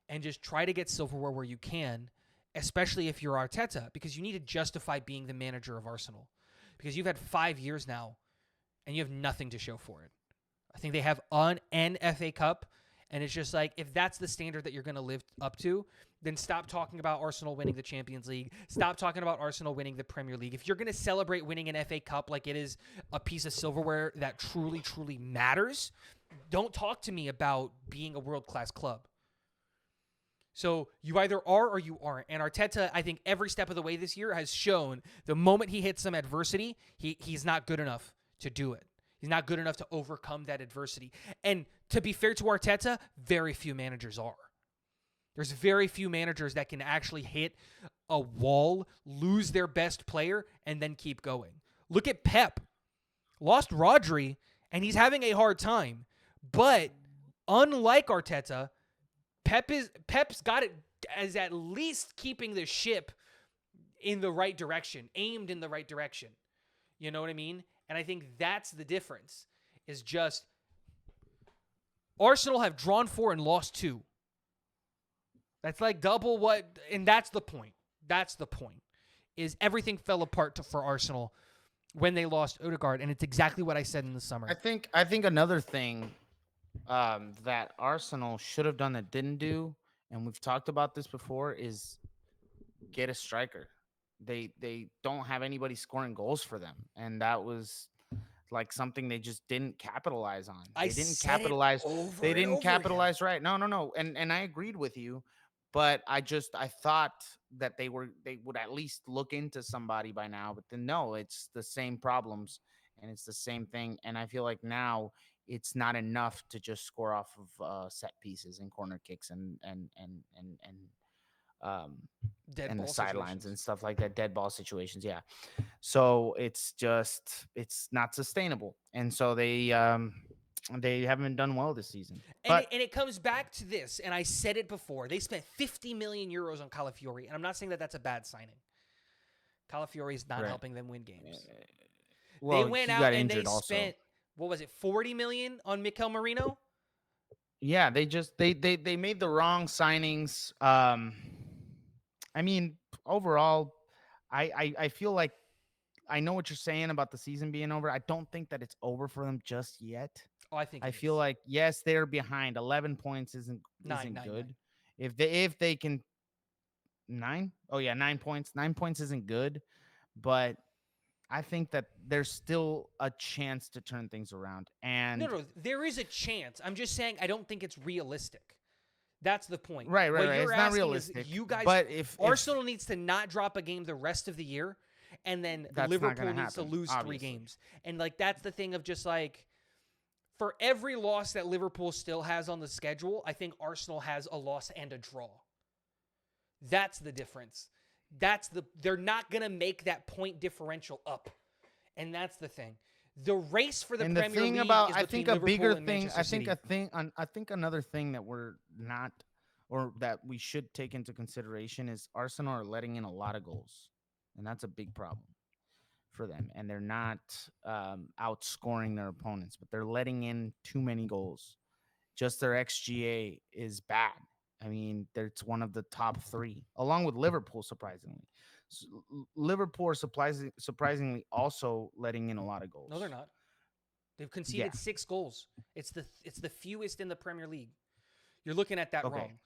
and just try to get silverware where you can, especially if you're Arteta, because you need to justify being the manager of Arsenal, because you've had 5 years now and you have nothing to show for it. I think they have an FA Cup, and it's just like, if that's the standard that you're going to live up to, then stop talking about Arsenal winning the Champions League. Stop talking about Arsenal winning the Premier League. If you're going to celebrate winning an FA Cup like it is a piece of silverware that truly, truly matters, don't talk to me about being a world-class club. So you either are or you aren't. And Arteta, I think every step of the way this year has shown the moment he hits some adversity, he's not good enough to do it. He's not good enough to overcome that adversity. And to be fair to Arteta, very few managers are. There's very few managers that can actually hit a wall, lose their best player, and then keep going. Look at Pep. Lost Rodri, and he's having a hard time. But unlike Arteta, Pep's got it as at least keeping the ship in the right direction, aimed in the right direction. You know what I mean? And I think that's the difference, is just Arsenal have drawn 4 and lost 2. That's like double what, and that's the point. That's the point, is everything fell apart for Arsenal when they lost Odegaard, and it's exactly what I said in the summer. I think another thing that Arsenal should have done that didn't do, and we've talked about this before, is get a striker. They don't have anybody scoring goals for them, and that was like something they just didn't capitalize on. They didn't capitalize. They didn't capitalize right. No. And I agreed with you, but I thought that they would at least look into somebody by now, but then no, it's the same problems and it's the same thing. And I feel like now it's not enough to just score off of set pieces and corner kicks um Dead and the ball sidelines situations. and stuff like that, dead ball situations. Yeah. So it's not sustainable. And so they haven't done well this season. But And it comes back to this, and I said it before. They spent 50 million euros on Calafiori, and I'm not saying that that's a bad signing. Calafiori is not Right. helping them win games. well, They went he out got and they injured also. spent, what was it, 40 million on Mikel Marino? Yeah, they just they made the wrong signings. I mean, overall, I feel like I know what you're saying about the season being over. I don't think that it's over for them just yet. Oh, I think I it feel is. like yes, they're behind. 11 points isn't Nine. good. If they can 9, oh yeah, 9 points. 9 points isn't good, but I think that there's still a chance to turn things around. And No, there is a chance. I'm just saying I don't think it's realistic. That's the point. right. What It's you're not asking is realistic. you guys, but if Arsenal needs to not drop a game the rest of the year, and then That's not Liverpool gonna needs to happen, lose 3 obviously. games. And like that's the thing of just like, for every loss that Liverpool still has on the schedule, I think Arsenal has a loss and a draw. That's the difference. They're not gonna make that point differential up, and that's the thing. The race for the and Premier the thing League about is I between think a Liverpool bigger and thing Manchester I think City. I think another thing that we're not, or that we should take into consideration, is Arsenal are letting in a lot of goals, and that's a big problem for them. And they're not outscoring their opponents, but they're letting in too many goals. Just their XGA is bad. I mean, it's one of the top 3, along with Liverpool, surprisingly. Liverpool are surprisingly also letting in a lot of goals. No, they're not. They've Yeah. conceded 6 goals. It's the fewest in the Premier League. You're looking at that Okay. wrong.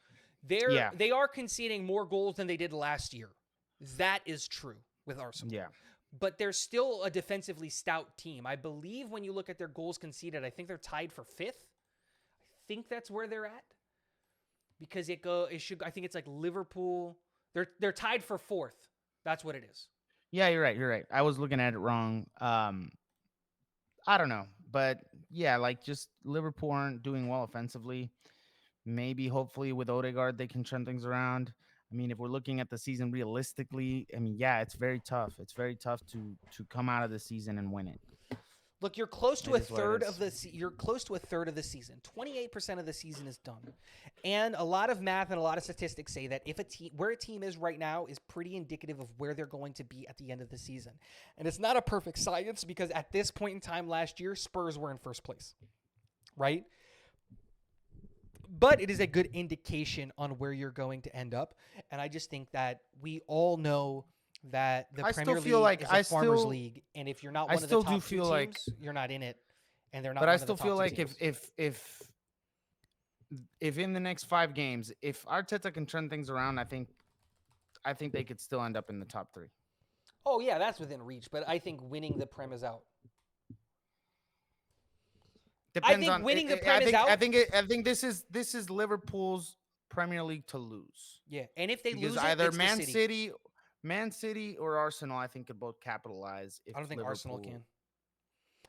Yeah. They are conceding more goals than they did last year. That is true with Arsenal. Yeah. But they're still a defensively stout team. I believe when you look at their goals conceded, I think they're tied for 5th. I think that's where they're at. Because I think it's like Liverpool. They're tied for 4th. That's what it is. Yeah, you're right. I was looking at it wrong. I don't know, but yeah, like just Liverpool aren't doing well offensively. Maybe, hopefully, with Odegaard, they can turn things around. I mean, if we're looking at the season realistically, I mean, yeah, it's very tough. It's very tough to come out of the season and win it. Look, you're close to It a is what it third is. of the you're close to a third of the season. 28% of the season is done. And a lot of math and a lot of statistics say that if a team where a team is right now is pretty indicative of where they're going to be at the end of the season. And it's not a perfect science because at this point in time last year, Spurs were in first place. Right? But it is a good indication on where you're going to end up. And I just think that we all know that the I still Premier feel League like is a farmers league, and if you're not I one of the still top do two feel like- teams, you're not in it, and they're not. But one I of the still top feel two like teams. if in the next 5 games, if Arteta can turn things around, I think they could still end up in the top 3. Oh yeah, that's within reach, but I think winning the Prem is out. Depends think on winning the I Prem is think, out. I think this is Liverpool's Premier League to lose. Yeah, and if they Because lose it, either it's the City. Man City or Arsenal, I think, could both capitalize. If I don't think Arsenal Liverpool- can.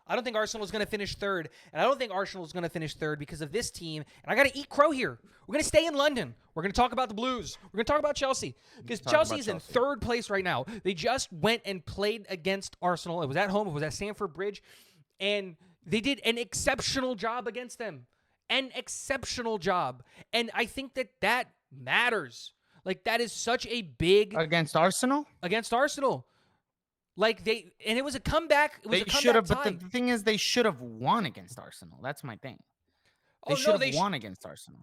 I don't think Arsenal is going to finish third, and I don't think Arsenal is going to finish third because of this team. And I got to eat crow here. We're going to stay in London. We're going to talk about the Blues. We're going to talk about Chelsea because talk about Chelsea's in Chelsea. third place right now. They just went and played against Arsenal. It was at home. It was at Stamford Bridge, and they did an exceptional job against them. An exceptional job, and I think that matters. Like that is such a big against Arsenal, against Arsenal. Like it was a comeback. It was they a comeback should have. tie. But the thing is, they should have won against Arsenal. That's my thing. They Oh, should no, have they won against Arsenal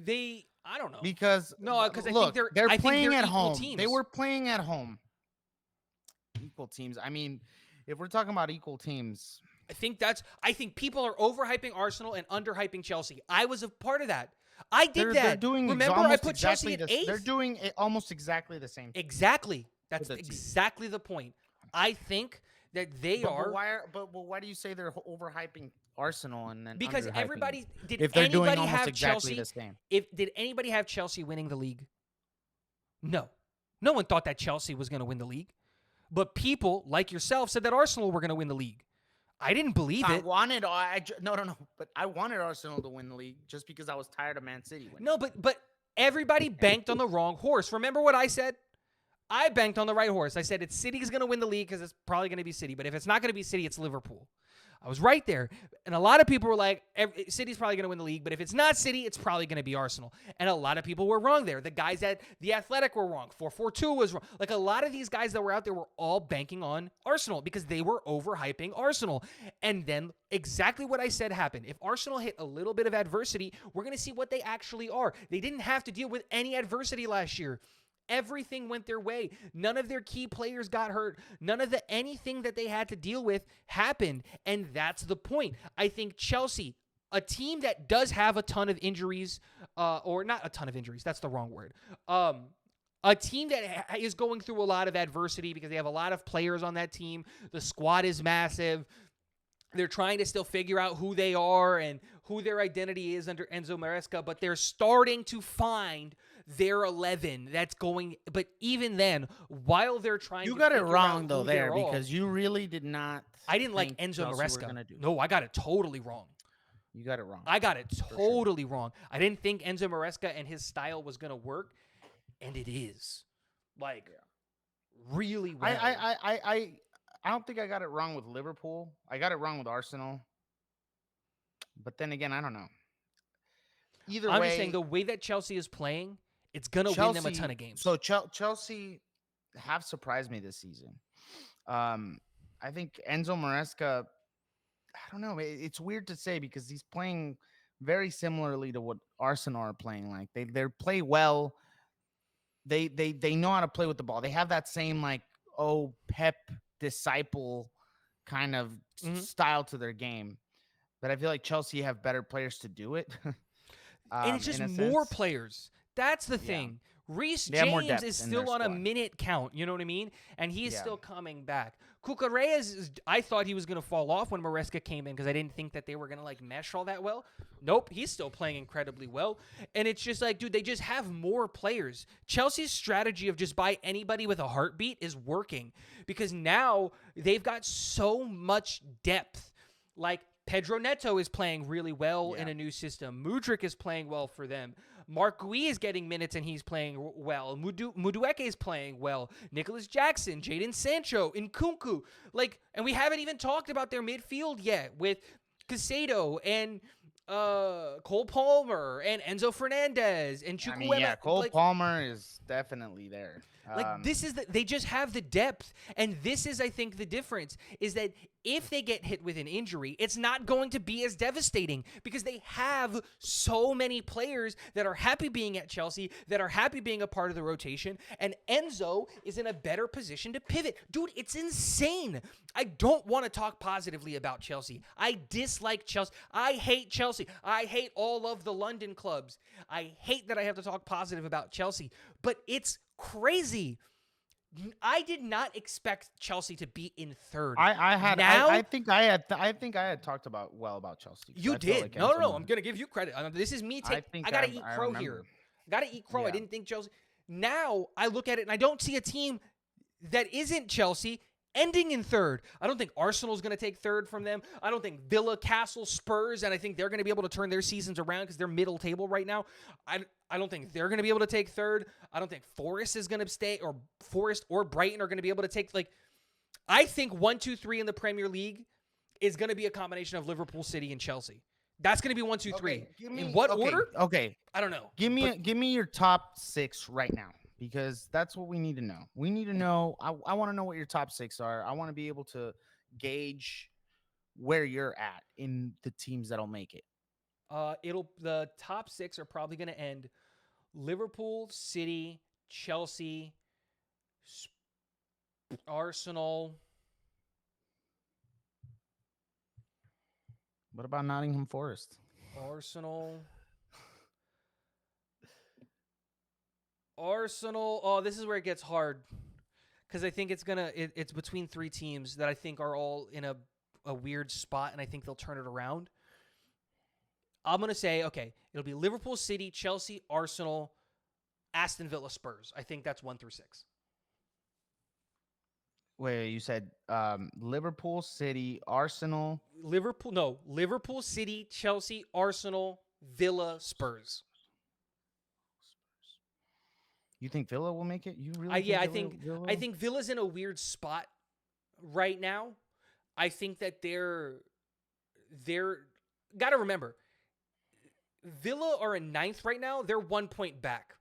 I don't know. because No, 'cause I think look, they're- they're I think playing they're at equal home. teams. They were playing at home. Equal teams. I mean, if we're talking about equal teams, I think people are overhyping Arsenal and underhyping Chelsea. I was a part of that. I did that. they're doing Remember, I almost put Chelsea exactly at the- They're eighth. doing almost exactly the same. Exactly. That's the team. exactly the point. I think that they But are why do you say they're overhyping Arsenal and then because underhyping everybody them? did. If they're doing Anybody almost have exactly Chelsea? the same? Did anybody have Chelsea winning the league? No. No one thought that Chelsea was going to win the league. But people like yourself said that Arsenal were going to win the league. I didn't believe I it. wanted no, but I wanted Arsenal to win the league just because I was tired of Man City winning. No, but everybody banked on the wrong horse. Remember what I said? I banked on the right horse. I said it's City's going to win the league because it's probably going to be City. But if it's not going to be City, it's Liverpool. I was right there. And a lot of people were like, City's probably going to win the league. But if it's not City, it's probably going to be Arsenal. And a lot of people were wrong there. The guys at The Athletic were wrong. 442 was wrong. Like a lot of these guys that were out there were all banking on Arsenal because they were overhyping Arsenal. And then exactly what I said happened. If Arsenal hit a little bit of adversity, we're going to see what they actually are. They didn't have to deal with any adversity last year. Everything went their way. None of their key players got hurt. None of anything that they had to deal with happened. And that's the point. I think Chelsea, a team that does have a ton of injuries, or not a ton of injuries, that's the wrong word. A team that is going through a lot of adversity because they have a lot of players on that team. The squad is massive. They're trying to still figure out who they are and who their identity is under Enzo Maresca, but they're starting to find their 11 that's going. But even then, while they're trying You to got it figure wrong out though who there they're all- because you really did not. I didn't like think Enzo Chelsea were Maresca. gonna do that. No, I got it totally wrong. You got it wrong. I got it sure. totally wrong. I didn't think Enzo Maresca and his style was going to work, and it is. Like, really well. I don't think I got it wrong with Liverpool. I got it wrong with Arsenal. But then again, I don't know. Either I'm way, just saying the way that Chelsea is playing, it's going to win them a ton of games. So Chelsea have surprised me this season. I think Enzo Maresca, I don't know. It's weird to say because he's playing very similarly to what Arsenal are playing like. They play well. They know how to play with the ball. They have that same Pep disciple kind of Mhm. style to their game. But I feel like Chelsea have better players to do it. And it's just in a more sense. players. That's the Yeah. thing. Reece They have more James depth is in their still on a squad. minute count. You know what I mean? And he's Yeah. still coming back. Cucurella I thought he was going to fall off when Maresca came in because I didn't think that they were going to mesh all that well. Nope, he's still playing incredibly well. And it's just like, dude, they just have more players. Chelsea's strategy of just buy anybody with a heartbeat is working because now they've got so much depth. Like Pedro Neto is playing really well in Yeah. a new system. Mudryk is playing well for them. Mark Gui is getting minutes and he's playing well. Mudueke is playing well. Nicholas Jackson, Jadon Sancho, Nkunku. Like, and we haven't even talked about their midfield yet with Casado and Cole Palmer and Enzo Fernandez and I mean, yeah, Chukwueze. Cole Like, Palmer is definitely there. this is they just have the depth, and this is, I think, the difference is that if they get hit with an injury, it's not going to be as devastating because they have so many players that are happy being at Chelsea, that are happy being a part of the rotation, and Enzo is in a better position to pivot. Dude, it's insane. I don't want to talk positively about Chelsea. I dislike Chelsea. I hate Chelsea. I hate all of the London clubs. I hate that I have to talk positive about Chelsea, but it's crazy. I did not expect Chelsea to be in third. I think I had talked about Chelsea. 'Cause You I felt did. like No. Enzo I'm gonna give you credit. This is me. I I gotta think eat I crow remember. here. I gotta eat crow. I Yeah. didn't think Chelsea. Now I look at it and I don't see a team that isn't Chelsea ending in third. I don't think Arsenal's going to take third from them. I don't think Villa, Castle, Spurs, and I think they're going to be able to turn their seasons around because they're middle table right now. I don't think they're going to be able to take third. I don't think Forest is going to stay, or Forest or Brighton are going to be able to take, like, I think 1, 2, 3 in the Premier League is going to be a combination of Liverpool, City, and Chelsea. That's going to be 1, 2, 3. In what order? Okay. I don't know. Give me your top 6 right now, because that's what we need to know. We need to know. I want to know what your top 6 are. I want to be able to gauge where you're at in the teams that'll make it. The top 6 are probably going to end Liverpool, City, Chelsea, Arsenal. What about Nottingham Forest? Arsenal. Oh, this is where it gets hard, because I think it's between 3 teams that I think are all in a weird spot, and I think they'll turn it around. I'm going to say, okay, it'll be Liverpool, City, Chelsea, Arsenal, Aston Villa, Spurs. I think that's 1 through 6. Wait, you said Liverpool, City, Arsenal. Liverpool, City, Chelsea, Arsenal, Villa, Spurs. You think Villa will make it? You really? Yeah, I think Villa's in a weird spot right now. I think that they're got to remember, Villa are in 9th right now. They're 1 point back.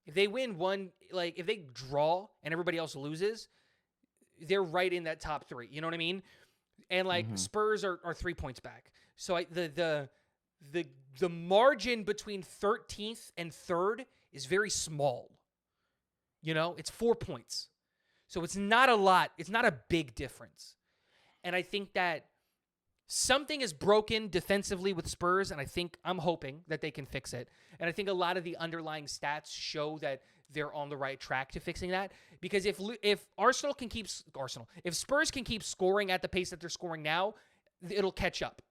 If they win if they draw and everybody else loses, they're right in that top 3. You know what I mean? And Spurs are 3 points back. So the margin between 13th and 3rd is very small. You know, it's 4 points. So it's not a lot. It's not a big difference. And I think that something is broken defensively with Spurs, and I'm hoping that they can fix it. And I think a lot of the underlying stats show that they're on the right track to fixing that. Because if Spurs can keep scoring at the pace that they're scoring now, it'll catch up.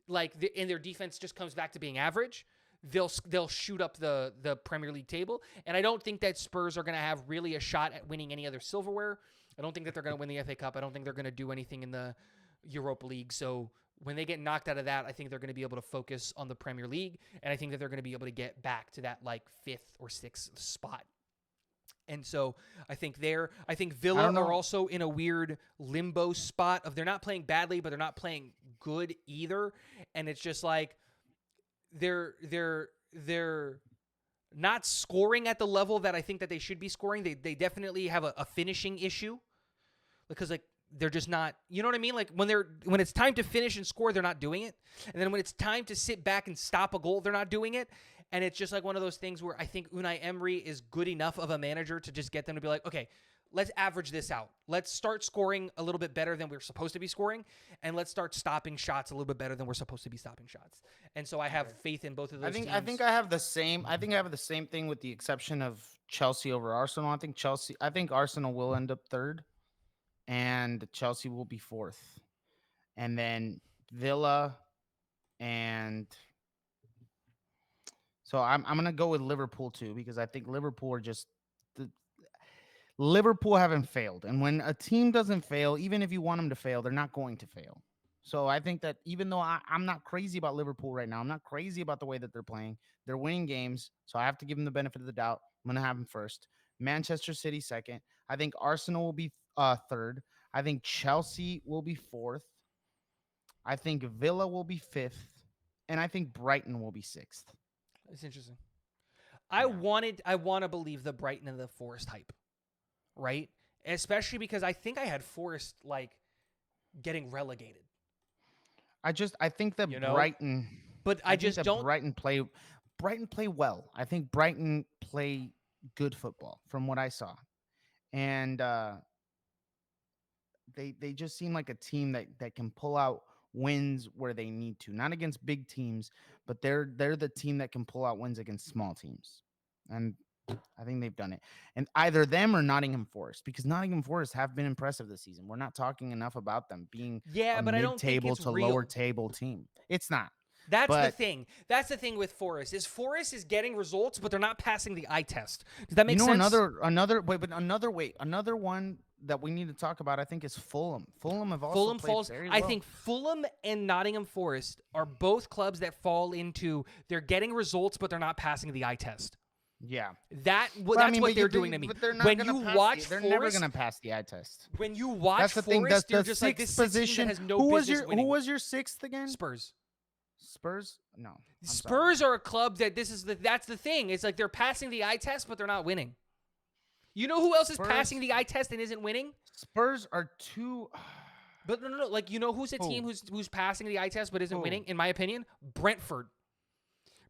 And their defense just comes back to being average. They'll shoot up the Premier League table. And I don't think that Spurs are going to have really a shot at winning any other silverware. I don't think that they're going to win the FA Cup. I don't think they're going to do anything in the Europa League. So when they get knocked out of that, I think they're going to be able to focus on the Premier League. And I think that they're going to be able to get back to that 5th or 6th spot. And so I think Villa are also in a weird limbo spot of they're not playing badly, but they're not playing good either. And it's just like they're not scoring at the level that I think that they should be scoring. They definitely have a finishing issue, because they're just not, you know what I mean? Like when it's time to finish and score, they're not doing it. And then when it's time to sit back and stop a goal, they're not doing it. And it's just like one of those things where I think Unai Emery is good enough of a manager to just get them to be like, okay, let's average this out. Let's start scoring a little bit better than we're supposed to be scoring, and let's start stopping shots a little bit better than we're supposed to be stopping shots. And so I have faith in both of those teams. I think I have the same. I think I have the same thing with the exception of Chelsea over Arsenal. I think Arsenal will end up 3rd, and Chelsea will be 4th, and then Villa, and so I'm gonna go with Liverpool too, because I think Liverpool haven't failed, and when a team doesn't fail, even if you want them to fail, they're not going to fail. So I think that even though I'm not crazy about Liverpool right now, I'm not crazy about the way that they're playing. They're winning games, so I have to give them the benefit of the doubt. I'm gonna have them first. Manchester City second. I think Arsenal will be third. I think Chelsea will be fourth. I think Villa will be fifth, and I think Brighton will be sixth. It's interesting. I Yeah. want to believe the Brighton and the Forest hype, right? Especially because I think I had Forest like getting relegated, I think that you know? Brighton. But I I think just that don't. Brighton play well. I think Brighton play good football from what I saw, and they just seem like a team that can pull out wins where they need to, not against big teams, but they're the team that can pull out wins against small teams, and I think they've done it. And either them or Nottingham Forest, because Nottingham Forest have been impressive this season. We're not talking enough about them being Yeah, a but I don't think mid-table it's to lower real. table team. It's not, That's the but thing. That's the thing with Forest. Is Forest is getting results, but they're not passing the eye test. Does that make sense? another one that we need to talk about, I think, is Fulham. Fulham have also Fulham played falls. very I well. think Fulham and Nottingham Forest are both clubs that fall into they're getting results, but they're not passing the eye test. Yeah. That's But I what mean, they're doing to me. But they're not When gonna you pass watch they're Forest, never gonna pass the eye test. when you watch That's the thing. Forest, That's you're the just like this sixth is a team position. that has no who was business your winning. Who was your sixth again? Spurs. Spurs? No. I'm sorry. Spurs are a club that that's the thing. It's like they're passing the eye test, but they're not winning. You know who else is Spurs- passing the eye test and isn't winning? Spurs are too. But no. Like you know who's a team Who? who's passing the eye test but isn't Who? winning? In my opinion, Brentford.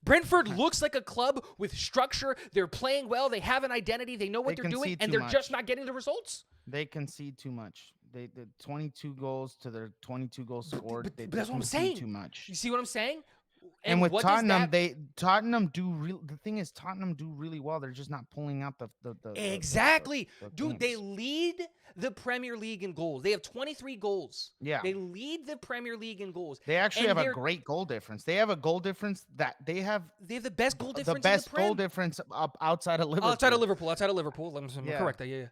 Brentford looks like a club with structure. They're playing well. They have an identity. They know what They they're doing, concede and too they're just much. not getting the results. They concede too much. They did 22 goals to their 22 goals scored. but They that's what I'm concede saying. Too much. You see what I'm saying? And with what does Tottenham, that- Tottenham do real. The thing is, Tottenham do really well. They're just not pulling out the exactly, dude. They games. lead the Premier League in goals. They have 23 goals. Yeah. They lead the Premier League in goals. They actually and have a they're- great goal difference. They have a goal difference that they have They have the best goal the difference. best in the Prem. goal difference up outside of Liverpool. Outside of Liverpool. I'm Yeah. correct. Yeah.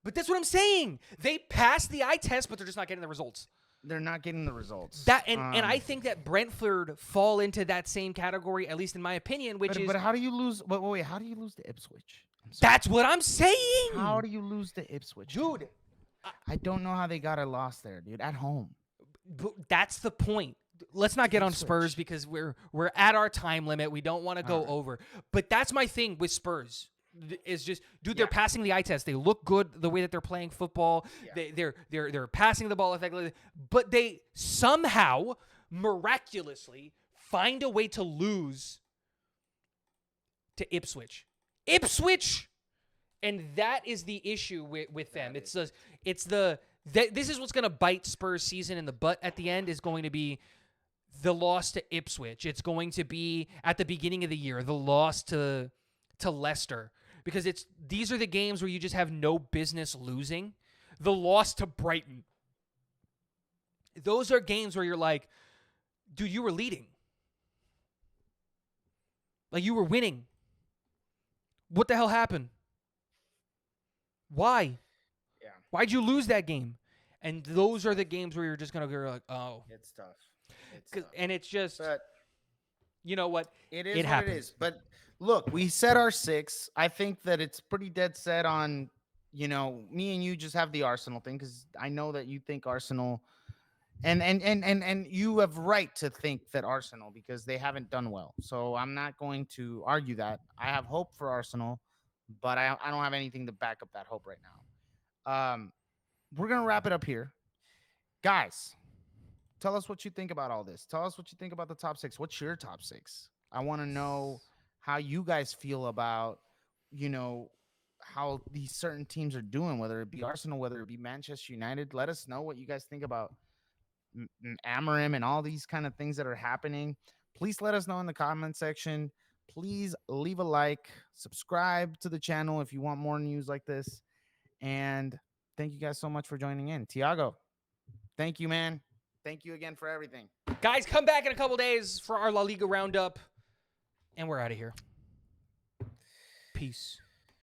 But that's what I'm saying. They pass the eye test, but they're just not getting the results. They're not getting the results. That and I think that Brentford fall into that same category, at least in my opinion, which is But how do you lose? Wait. How do you lose to Ipswich? I'm sorry. that's what I'm saying. How do you lose to Ipswich, Dude, I don't know how they got a loss there, dude. At home. but that's the point. Let's not get on Spurs Ipswich. because we're at our time limit. We don't want to go Alright. over. But that's my thing with Spurs. Is just, dude, they're Yeah. passing the eye test. They look good the way that they're playing football. Yeah. They're passing the ball effectively, but they somehow miraculously find a way to lose to Ipswich. And that is the issue with them. This is what's going to bite Spurs season in the butt at the end is going to be the loss to Ipswich. It's going to be at the beginning of the year, the loss to Leicester. Because these are the games where you just have no business losing. The loss to Brighton. Those are games where you're like, dude, you were leading. Like you were winning. What the hell happened? Why? Yeah. Why'd you lose that game? And those are the games where you're just going to go like, oh. It's tough. And it's just, But you know what? it is It what happens. it is. But look, we set our six. I think that it's pretty dead set on, me and you just have the Arsenal thing because I know that you think Arsenal, and you have right to think that Arsenal because they haven't done well. So I'm not going to argue that. I have hope for Arsenal, but I don't have anything to back up that hope right now. We're gonna wrap it up here, guys. Tell us what you think about all this. Tell us what you think about the top six. What's your top six? I want to know how you guys feel about, how these certain teams are doing, whether it be Arsenal, whether it be Manchester United. Let us know what you guys think about Amorim and all these kind of things that are happening. Please let us know in the comment section. Please leave a like, subscribe to the channel if you want more news like this. And thank you guys so much for joining in. Tiago, thank you, man. Thank you again for everything. Guys, come back in a couple days for our La Liga roundup. And we're out of here. Peace.